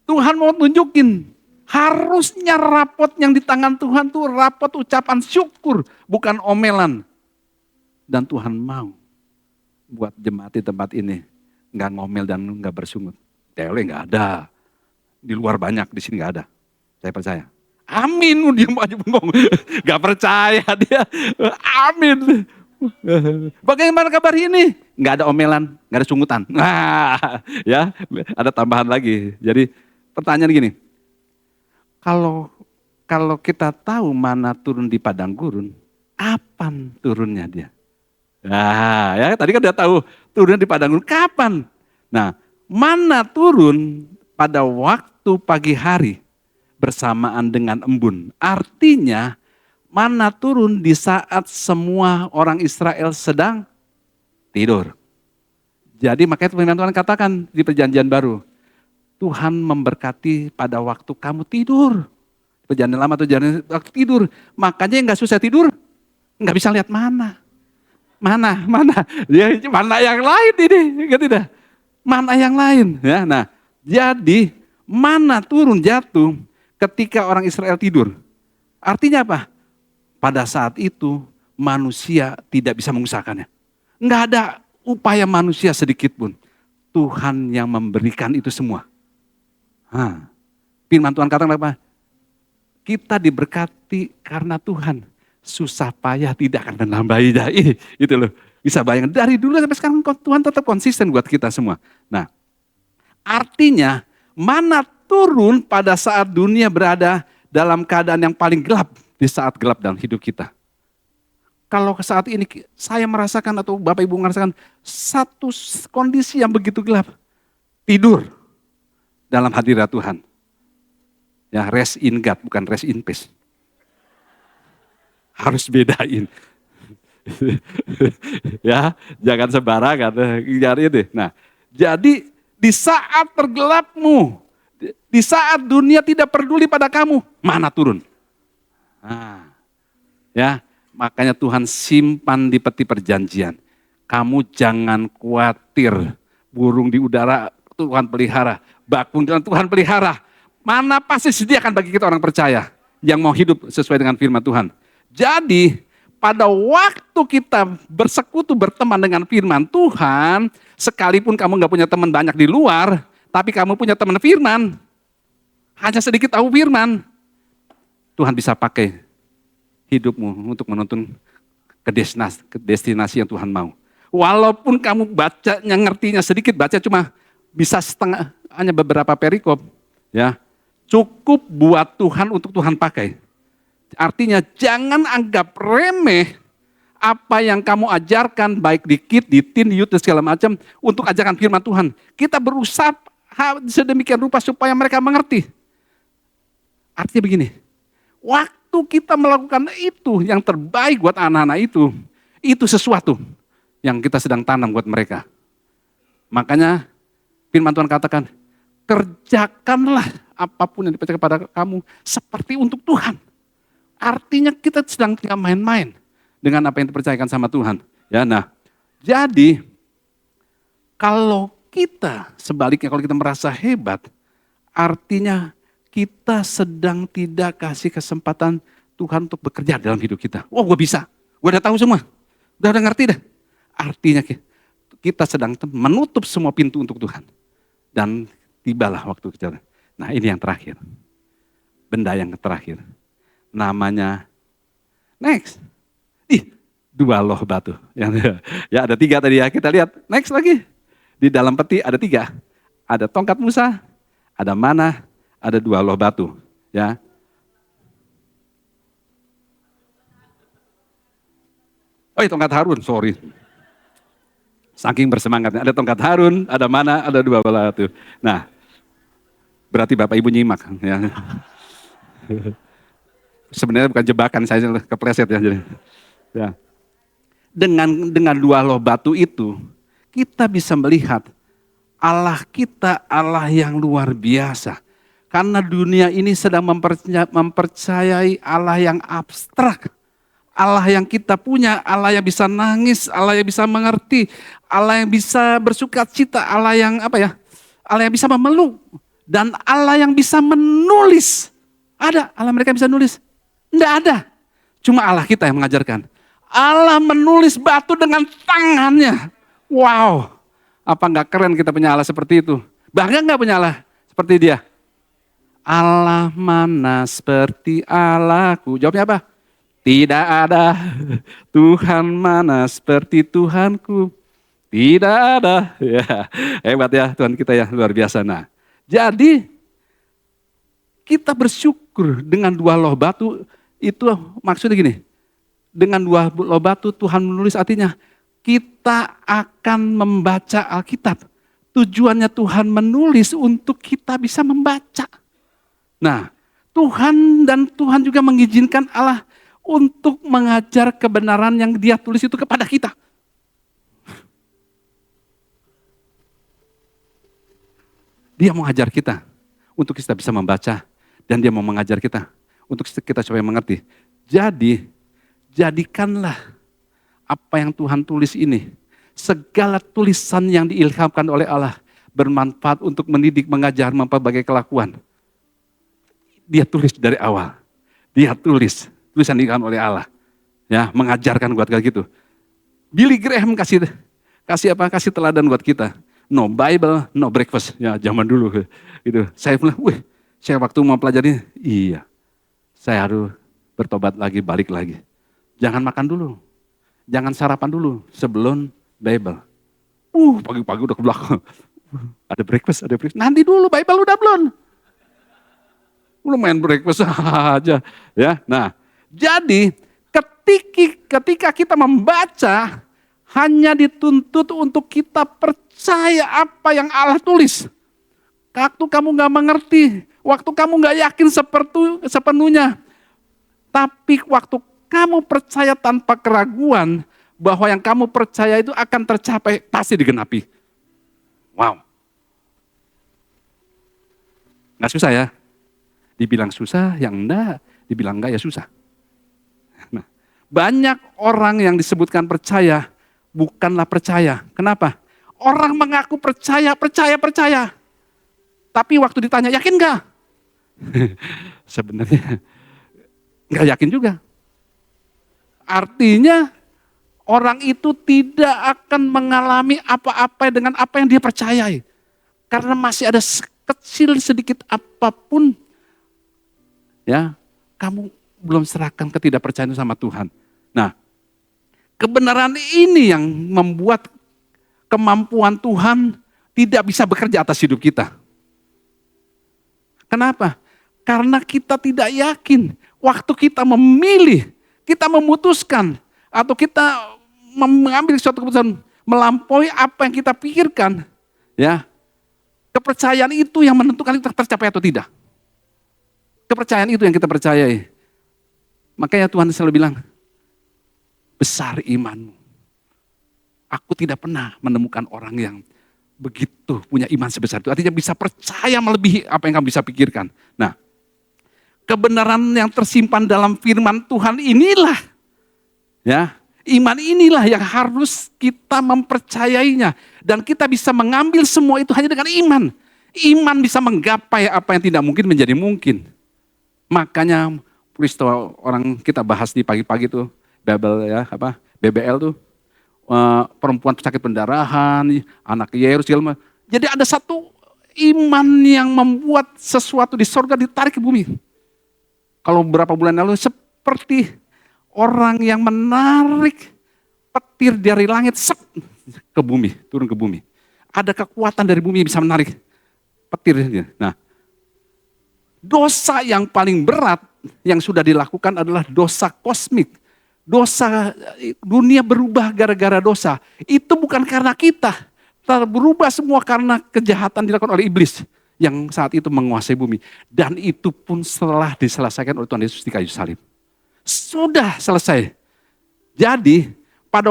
Tuhan mau tunjukin, harusnya rapot yang di tangan Tuhan tuh rapot ucapan syukur, bukan omelan. Dan Tuhan mau buat jemaat di tempat ini nggak ngomel dan nggak bersungut. Tele nggak ada, di luar banyak, di sini nggak ada. Saya percaya. Amin, dia maju bengong. Nggak percaya dia. Amin. Bagaimana kabar ini? Nggak ada omelan, nggak ada sungutan. Nah, ya, ada tambahan lagi. Jadi pertanyaan gini, kalau kita tahu mana turun di padang gurun, kapan turunnya dia? Nah, ya tadi kan udah tahu turun di padang gurun, kapan? Nah, mana turun pada waktu pagi hari bersamaan dengan embun. Artinya mana turun di saat semua orang Israel sedang tidur. Jadi makanya firman Tuhan katakan di perjanjian baru, Tuhan memberkati pada waktu kamu tidur. Perjanjian lama atau perjanjian waktu tidur. Makanya yang gak susah tidur, gak bisa lihat mana. Mana. Ya, mana yang lain ini, tidak. Mana yang lain. Ya, nah, jadi mana turun jatuh ketika orang Israel tidur. Artinya apa? Pada saat itu manusia tidak bisa mengusahakannya. Enggak ada upaya manusia sedikit pun. Tuhan yang memberikan itu semua. Firman Tuhan katakan apa? Kita diberkati karena Tuhan. Susah payah tidak akan menambahi. Itu loh. Bisa bayangkan dari dulu sampai sekarang Tuhan tetap konsisten buat kita semua. Nah, artinya mana turun pada saat dunia berada dalam keadaan yang paling gelap di saat gelap dalam hidup kita. Kalau saat ini saya merasakan atau Bapak Ibu merasakan satu kondisi yang begitu gelap. Tidur dalam hadirat Tuhan. Ya, rest in God bukan rest in peace. Harus bedain. Ya, jangan sembarangan. Nah, jadi di saat tergelapmu, di saat dunia tidak peduli pada kamu, mana turun? Nah, ya, makanya Tuhan simpan di peti perjanjian. Kamu jangan khawatir, burung di udara Tuhan pelihara, bakung Tuhan pelihara. Mana pasti sediakan bagi kita orang percaya yang mau hidup sesuai dengan firman Tuhan. Jadi pada waktu kita bersekutu berteman dengan firman Tuhan, sekalipun kamu gak punya teman banyak di luar, tapi kamu punya teman firman, hanya sedikit tahu firman, Tuhan bisa pakai hidupmu untuk menuntun ke destinasi yang Tuhan mau. Walaupun kamu bacanya ngertinya sedikit, baca cuma bisa setengah, hanya beberapa perikop, ya cukup buat Tuhan untuk Tuhan pakai. Artinya jangan anggap remeh apa yang kamu ajarkan baik di KID, di teen, youth dan segala macam untuk ajarkan firman Tuhan. Kita berusaha sedemikian rupa supaya mereka mengerti. Artinya begini, waktu kita melakukan itu yang terbaik buat anak-anak itu sesuatu yang kita sedang tanam buat mereka. Makanya firman Tuhan katakan, kerjakanlah apapun yang dipercayakan kepada kamu seperti untuk Tuhan. Artinya kita sedang tidak main-main dengan apa yang dipercayakan sama Tuhan. Ya, nah, jadi kalau kita sebaliknya, kalau kita merasa hebat, artinya kita sedang tidak kasih kesempatan Tuhan untuk bekerja dalam hidup kita. Wah, gue bisa, gue udah tahu semua, udah ngerti dah. Artinya kita sedang menutup semua pintu untuk Tuhan. Dan tibalah waktu kita. Nah, ini yang terakhir. Benda yang terakhir. Namanya next. 2 loh batu. Ya ada 3 tadi ya, kita lihat. Next lagi. Di dalam peti ada 3. Ada tongkat Musa, ada mana, ada 2 loh batu. Ya. Oh, tongkat Harun, sorry. Saking bersemangatnya, ada tongkat Harun, ada mana, ada 2 batu. Nah, berarti Bapak Ibu nyimak. Ya. sebenarnya bukan jebakan, saya kepleset ya. Jadi, ya. Dengan dua loh batu itu, kita bisa melihat Allah kita Allah yang luar biasa. Karena dunia ini sedang mempercayai Allah yang abstrak. Allah yang kita punya, Allah yang bisa nangis, Allah yang bisa mengerti, Allah yang bisa bersuka cita, Allah yang apa ya? Allah yang bisa memeluk, dan Allah yang bisa menulis. Ada Allah mereka yang bisa nulis? Enggak ada. Cuma Allah kita yang mengajarkan. Allah menulis batu dengan tangannya. Wow, apa enggak keren kita punya Allah seperti itu? Bangga enggak punya Allah seperti dia? Allah mana seperti Allahku? Jawabnya apa? Tidak ada. Tuhan mana seperti Tuhanku? Tidak ada. Ya, hebat ya Tuhan kita ya, luar biasa. Nah, jadi kita bersyukur dengan dua loh batu itu maksudnya gini. Dengan dua loh batu Tuhan menulis, artinya kita akan membaca Alkitab. Tujuannya Tuhan menulis untuk kita bisa membaca. Nah, Tuhan juga mengizinkan Allah untuk mengajar kebenaran yang Dia tulis itu kepada kita. Dia mau ajar kita untuk kita bisa membaca, dan Dia mau mengajar kita untuk kita supaya mengerti. Jadi, jadikanlah apa yang Tuhan tulis ini, segala tulisan yang diilhamkan oleh Allah, bermanfaat untuk mendidik, mengajar, memperbaiki kelakuan. Dia tulis dari awal. Dia tulis, tulisan diilhamkan oleh Allah. Ya, mengajarkan buat kayak gitu. Billy Graham kasih teladan buat kita. No Bible, no breakfast. Ya, zaman dulu gitu. Saya bilang, saya waktu mau pelajari, iya. Saya harus bertobat lagi, balik lagi. Jangan makan dulu. Jangan sarapan dulu sebelum Bible. Pagi-pagi udah ke belakang. Ada breakfast. Nanti dulu Bible udah belum? Lu main breakfast aja. Ya, nah, jadi ketika kita membaca, hanya dituntut untuk kita percaya apa yang Allah tulis. Waktu kamu gak mengerti, waktu kamu gak yakin sepenuhnya, tapi waktu kamu percaya tanpa keraguan bahwa yang kamu percaya itu akan tercapai, pasti digenapi. Wow. Gak susah ya. Dibilang susah, yang enggak. Dibilang enggak ya susah. Nah, banyak orang yang disebutkan percaya, bukanlah percaya. Kenapa? Orang mengaku percaya. Tapi waktu ditanya, yakin enggak? Sebenarnya enggak yakin juga. Artinya orang itu tidak akan mengalami apa-apa dengan apa yang dia percayai. Karena masih ada kecil sedikit apapun, ya, kamu belum serahkan ketidakpercayaan sama Tuhan. Nah, kebenaran ini yang membuat kemampuan Tuhan tidak bisa bekerja atas hidup kita. Kenapa? Karena kita tidak yakin. Waktu kita memilih, kita memutuskan, atau kita mengambil suatu keputusan melampaui apa yang kita pikirkan, ya, kepercayaan itu yang menentukan kita tercapai atau tidak. Kepercayaan itu yang kita percayai. Makanya Tuhan selalu bilang, besar imanmu. Aku tidak pernah menemukan orang yang begitu punya iman sebesar itu. Artinya bisa percaya melebihi apa yang kamu bisa pikirkan. Nah, kebenaran yang tersimpan dalam firman Tuhan inilah, ya, iman inilah yang harus kita mempercayainya. Dan kita bisa mengambil semua itu hanya dengan iman. Iman bisa menggapai apa yang tidak mungkin menjadi mungkin. Makanya peristiwa orang kita bahas di pagi-pagi tuh, BBL tuh, perempuan sakit pendarahan, anak Yairus segala macam. Jadi ada satu iman yang membuat sesuatu di sorga ditarik ke bumi. Kalau beberapa bulan lalu seperti orang yang menarik petir dari langit ke bumi, turun ke bumi. Ada kekuatan dari bumi yang bisa menarik petir. Nah, dosa yang paling berat yang sudah dilakukan adalah dosa kosmik. Dosa, dunia berubah gara-gara dosa. Itu bukan karena kita. Berubah semua karena kejahatan dilakukan oleh iblis. yang saat itu menguasai bumi. Dan itu pun setelah diselesaikan oleh Tuhan Yesus di kayu salib. Sudah selesai. Jadi pada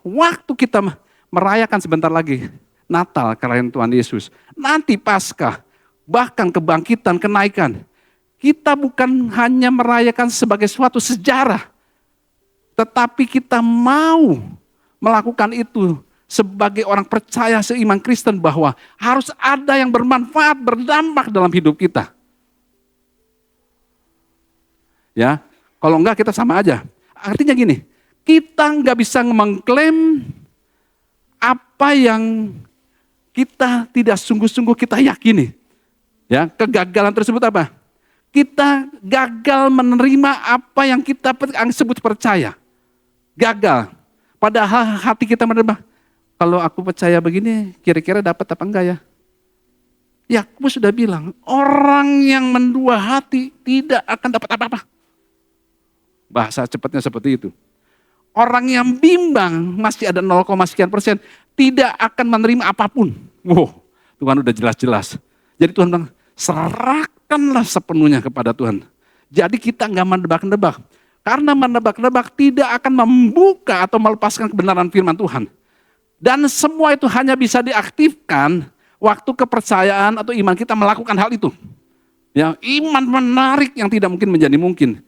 waktu kita merayakan sebentar lagi Natal kelahiran Tuhan Yesus, nanti Paskah, bahkan kebangkitan, kenaikan, kita bukan hanya merayakan sebagai suatu sejarah, tetapi kita mau melakukan itu sebagai orang percaya seiman Kristen bahwa harus ada yang bermanfaat, berdampak dalam hidup kita. Ya, kalau enggak kita sama aja. Artinya gini, kita enggak bisa mengklaim apa yang kita tidak sungguh-sungguh kita yakini. Ya, kegagalan tersebut apa? Kita gagal menerima apa yang kita sebut percaya. Gagal. Padahal hati kita menerima. Kalau aku percaya begini, kira-kira dapat apa enggak ya? Yakobus sudah bilang, orang yang mendua hati tidak akan dapat apa-apa. Bahasa cepatnya seperti itu. Orang yang bimbang masih ada 0, sekian persen tidak akan menerima apapun. Wow, Tuhan udah jelas-jelas. Jadi Tuhan bilang, serahkanlah sepenuhnya kepada Tuhan. Jadi kita nggak menebak-nebak. Karena menebak-nebak tidak akan membuka atau melepaskan kebenaran firman Tuhan. Dan semua itu hanya bisa diaktifkan waktu kepercayaan atau iman kita melakukan hal itu. Ya, iman menarik yang tidak mungkin menjadi mungkin.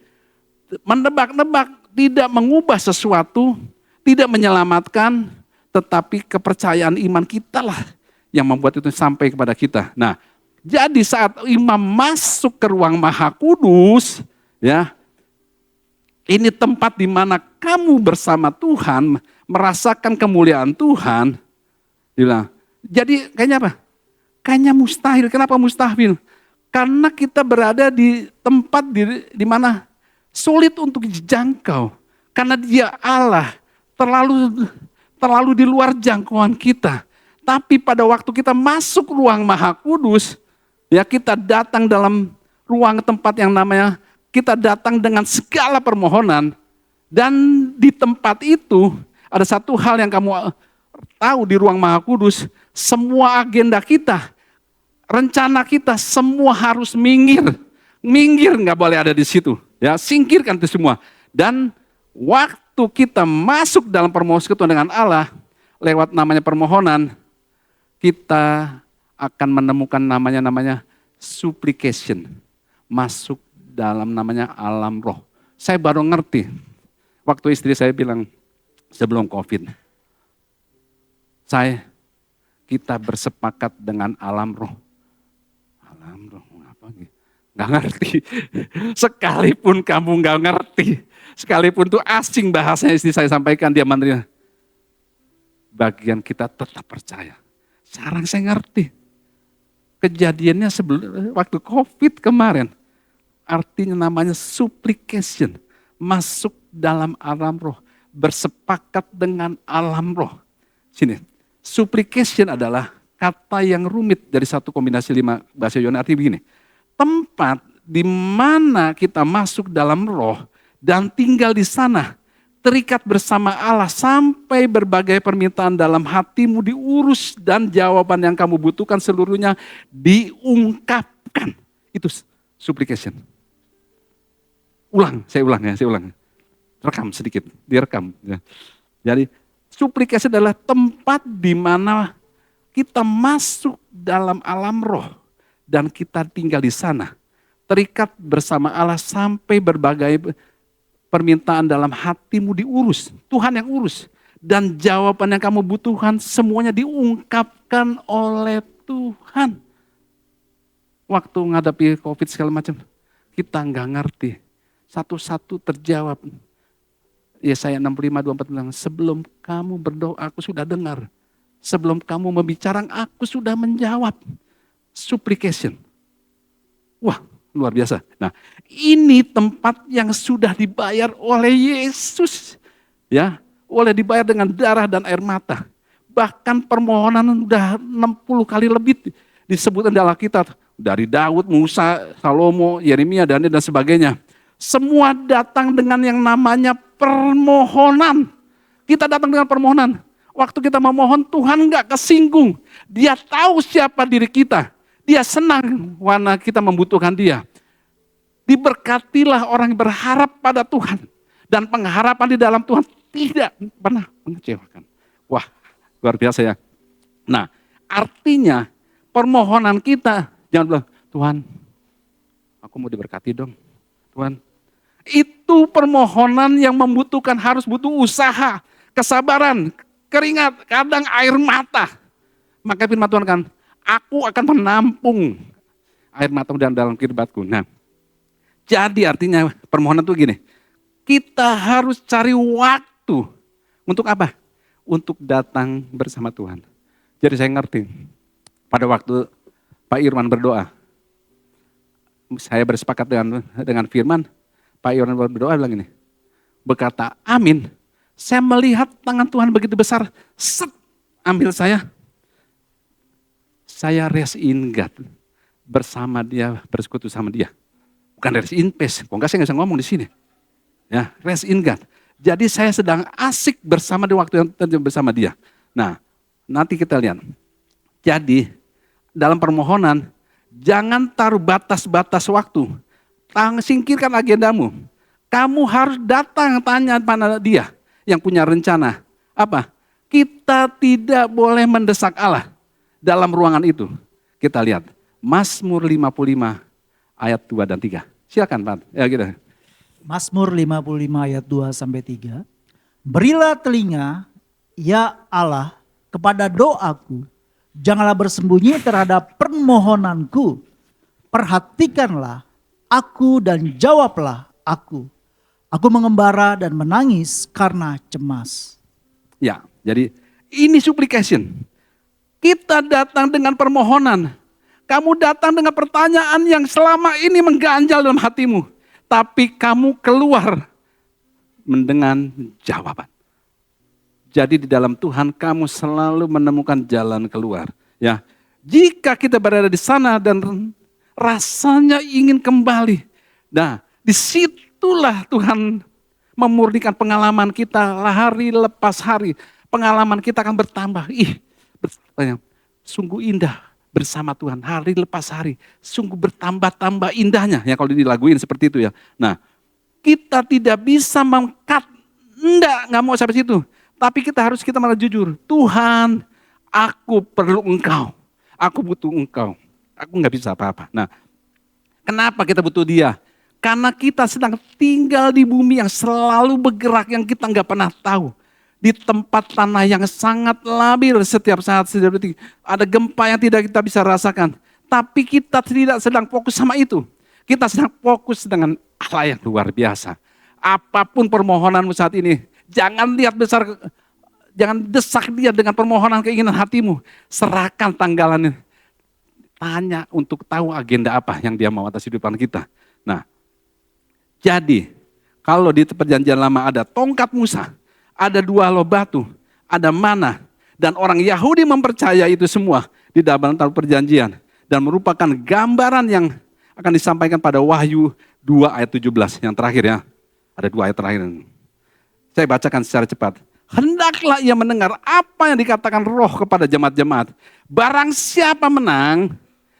Menebak-nebak tidak mengubah sesuatu, tidak menyelamatkan, tetapi kepercayaan iman kita lah yang membuat itu sampai kepada kita. Nah, jadi saat imam masuk ke ruang Maha Kudus, ya, ini tempat di mana kamu bersama Tuhan, merasakan kemuliaan Tuhan. Bilang, jadi kayaknya apa? Kayaknya mustahil. Kenapa mustahil? Karena kita berada di tempat di mana sulit untuk dijangkau. Karena Dia Allah, terlalu di luar jangkauan kita. Tapi pada waktu kita masuk ruang Maha Kudus, ya kita datang dalam ruang tempat yang namanya, kita datang dengan segala permohonan. Dan di tempat itu ada satu hal yang kamu tahu di ruang Maha Kudus, semua agenda kita, rencana kita semua harus minggir. Minggir nggak boleh ada di situ. Ya, singkirkan itu semua. Dan waktu kita masuk dalam persekutuan dengan Allah, lewat namanya permohonan, kita akan menemukan namanya supplication. Masuk dalam namanya alam roh. Saya baru ngerti. Waktu istri saya bilang, sebelum COVID, kita bersepakat dengan alam roh. Alam roh, apa gitu? Gak ngerti. Sekalipun kamu gak ngerti, sekalipun itu asing bahasanya istri saya sampaikan, dia menerima. Bagian kita tetap percaya. Sekarang saya ngerti. Kejadiannya sebelum waktu COVID kemarin. Artinya namanya supplication. Masuk dalam alam roh. Bersepakat dengan alam roh. Sini. Supplication adalah kata yang rumit dari satu kombinasi 5 bahasa Yunani. Artinya begini. Tempat di mana kita masuk dalam roh dan tinggal di sana, terikat bersama Allah sampai berbagai permintaan dalam hatimu diurus dan jawaban yang kamu butuhkan seluruhnya diungkapkan. Itu supplication. Saya ulang. Rekam sedikit, direkam. Jadi supplication adalah tempat di mana kita masuk dalam alam roh. Dan kita tinggal di sana, terikat bersama Allah sampai berbagai permintaan dalam hatimu diurus. Tuhan yang urus. Dan jawaban yang kamu butuhkan semuanya diungkapkan oleh Tuhan. Waktu menghadapi COVID segala macam, kita nggak ngerti. Satu-satu terjawab. Yesaya 65:24 bilang, sebelum kamu berdoa aku sudah dengar. Sebelum kamu membicarakan aku sudah menjawab. Supplication. Wah, luar biasa. Nah, ini tempat yang sudah dibayar oleh Yesus. Ya, dibayar dengan darah dan air mata. Bahkan permohonan sudah 60 kali lebih disebutkan dalam Alkitab. Dari Daud, Musa, Salomo, Yeremia, dan sebagainya. Semua datang dengan yang namanya permohonan. Kita datang dengan permohonan. Waktu kita memohon, Tuhan enggak kesinggung. Dia tahu siapa diri kita. Dia senang warna kita membutuhkan dia. Diberkatilah orang yang berharap pada Tuhan. Dan pengharapan di dalam Tuhan tidak pernah mengecewakan. Wah, luar biasa ya. Nah, artinya permohonan kita, jangan bilang, Tuhan, aku mau diberkati dong. Tuhan, itu permohonan yang membutuhkan, harus butuh usaha, kesabaran, keringat, kadang air mata. Maka firman Tuhan kan, aku akan menampung air mata dalam kiribatku. Nah, jadi artinya permohonan itu gini, kita harus cari waktu untuk apa? Untuk datang bersama Tuhan. Jadi saya ngerti, pada waktu Pak Irwan berdoa, saya bersepakat dengan firman, Pak Irwan berdoa bilang ini, berkata amin, saya melihat tangan Tuhan begitu besar, set, ambil saya rest in God, bersama dia, bersekutu sama dia. Bukan rest in peace, kok enggak saya nggak bisa ngomong di sini. Ya, rest in God. Jadi saya sedang asik bersama di waktu yang terjadi bersama dia. Nah, nanti kita lihat. Jadi, dalam permohonan, jangan taruh batas-batas waktu. Singkirkan agendamu. Kamu harus datang tanya pada dia yang punya rencana. Apa? Kita tidak boleh mendesak Allah dalam ruangan itu. Kita lihat. Mazmur 55 ayat 2 dan 3. Silakan Pak. Ya kita. Mazmur 55 ayat 2 sampai 3. Berilah telinga, ya Allah, kepada doaku. Janganlah bersembunyi terhadap permohonanku. Perhatikanlah aku dan jawablah aku. Aku mengembara dan menangis karena cemas. Ya, jadi ini supplication. Kita datang dengan permohonan. Kamu datang dengan pertanyaan yang selama ini mengganjal dalam hatimu. Tapi kamu keluar dengan jawaban. Jadi di dalam Tuhan kamu selalu menemukan jalan keluar. Ya, jika kita berada di sana dan rasanya ingin kembali, nah disitulah Tuhan memurnikan pengalaman kita hari lepas hari. Pengalaman kita akan bertambah. Sungguh indah bersama Tuhan hari lepas hari. Sungguh bertambah-tambah indahnya. Ya kalau dilaguin seperti itu ya. Nah, kita tidak bisa mengkat. Enggak mau sampai situ. Tapi kita malah jujur. Tuhan, aku perlu Engkau. Aku butuh Engkau. Aku nggak bisa apa-apa. Nah, kenapa kita butuh Dia? Karena kita sedang tinggal di bumi yang selalu bergerak, yang kita nggak pernah tahu. Di tempat tanah yang sangat labil setiap saat, setiap detik. Ada gempa yang tidak kita bisa rasakan. Tapi kita tidak sedang fokus sama itu. Kita sedang fokus dengan Allah yang luar biasa. Apapun permohonanmu saat ini, jangan lihat besar, jangan desak dia dengan permohonan keinginan hatimu. Serahkan tanggalannya. Tanya untuk tahu agenda apa yang dia mau atas kehidupan kita. Nah, jadi kalau di perjanjian lama ada tongkat Musa, ada 2 loh batu, ada mana, dan orang Yahudi mempercaya itu semua di dalam perjanjian dan merupakan gambaran yang akan disampaikan pada Wahyu 2 ayat 17 yang terakhir ya. Ada 2 ayat terakhir. Saya bacakan secara cepat. Hendaklah ia mendengar apa yang dikatakan Roh kepada jemaat-jemaat. Barang siapa menang,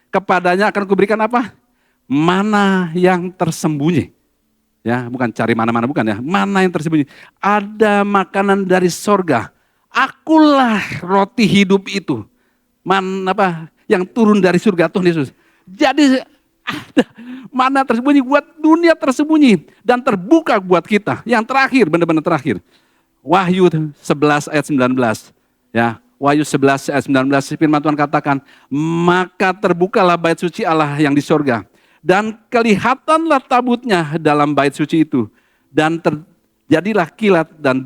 kepadanya akan kuberikan apa? Mana yang tersembunyi. Ya, bukan cari mana-mana, bukan ya. Mana yang tersembunyi. Ada makanan dari sorga. Akulah roti hidup itu. Yang turun dari surga Tuhan Yesus. Jadi ada mana tersembunyi buat dunia tersembunyi. Dan terbuka buat kita. Yang terakhir, benar-benar terakhir. Wahyu 11 ayat 19. Ya, Wahyu 11 ayat 19. Firman Tuhan katakan, maka terbukalah bait suci Allah yang di sorga. Dan kelihatanlah tabutnya dalam bait suci itu. Dan terjadilah kilat dan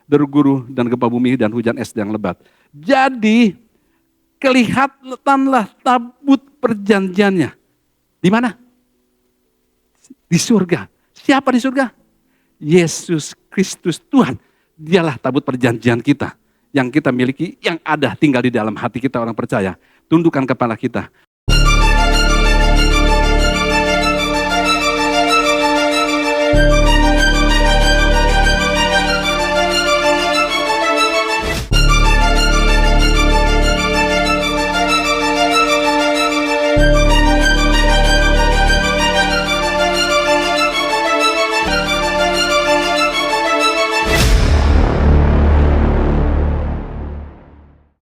deru guru dan gempa bumi dan hujan es yang lebat. Jadi kelihatanlah tabut perjanjiannya. Di mana? Di surga. Siapa di surga? Yesus Kristus Tuhan. Dialah tabut perjanjian kita. Yang kita miliki, yang ada tinggal di dalam hati kita orang percaya. Tundukkan kepala kita.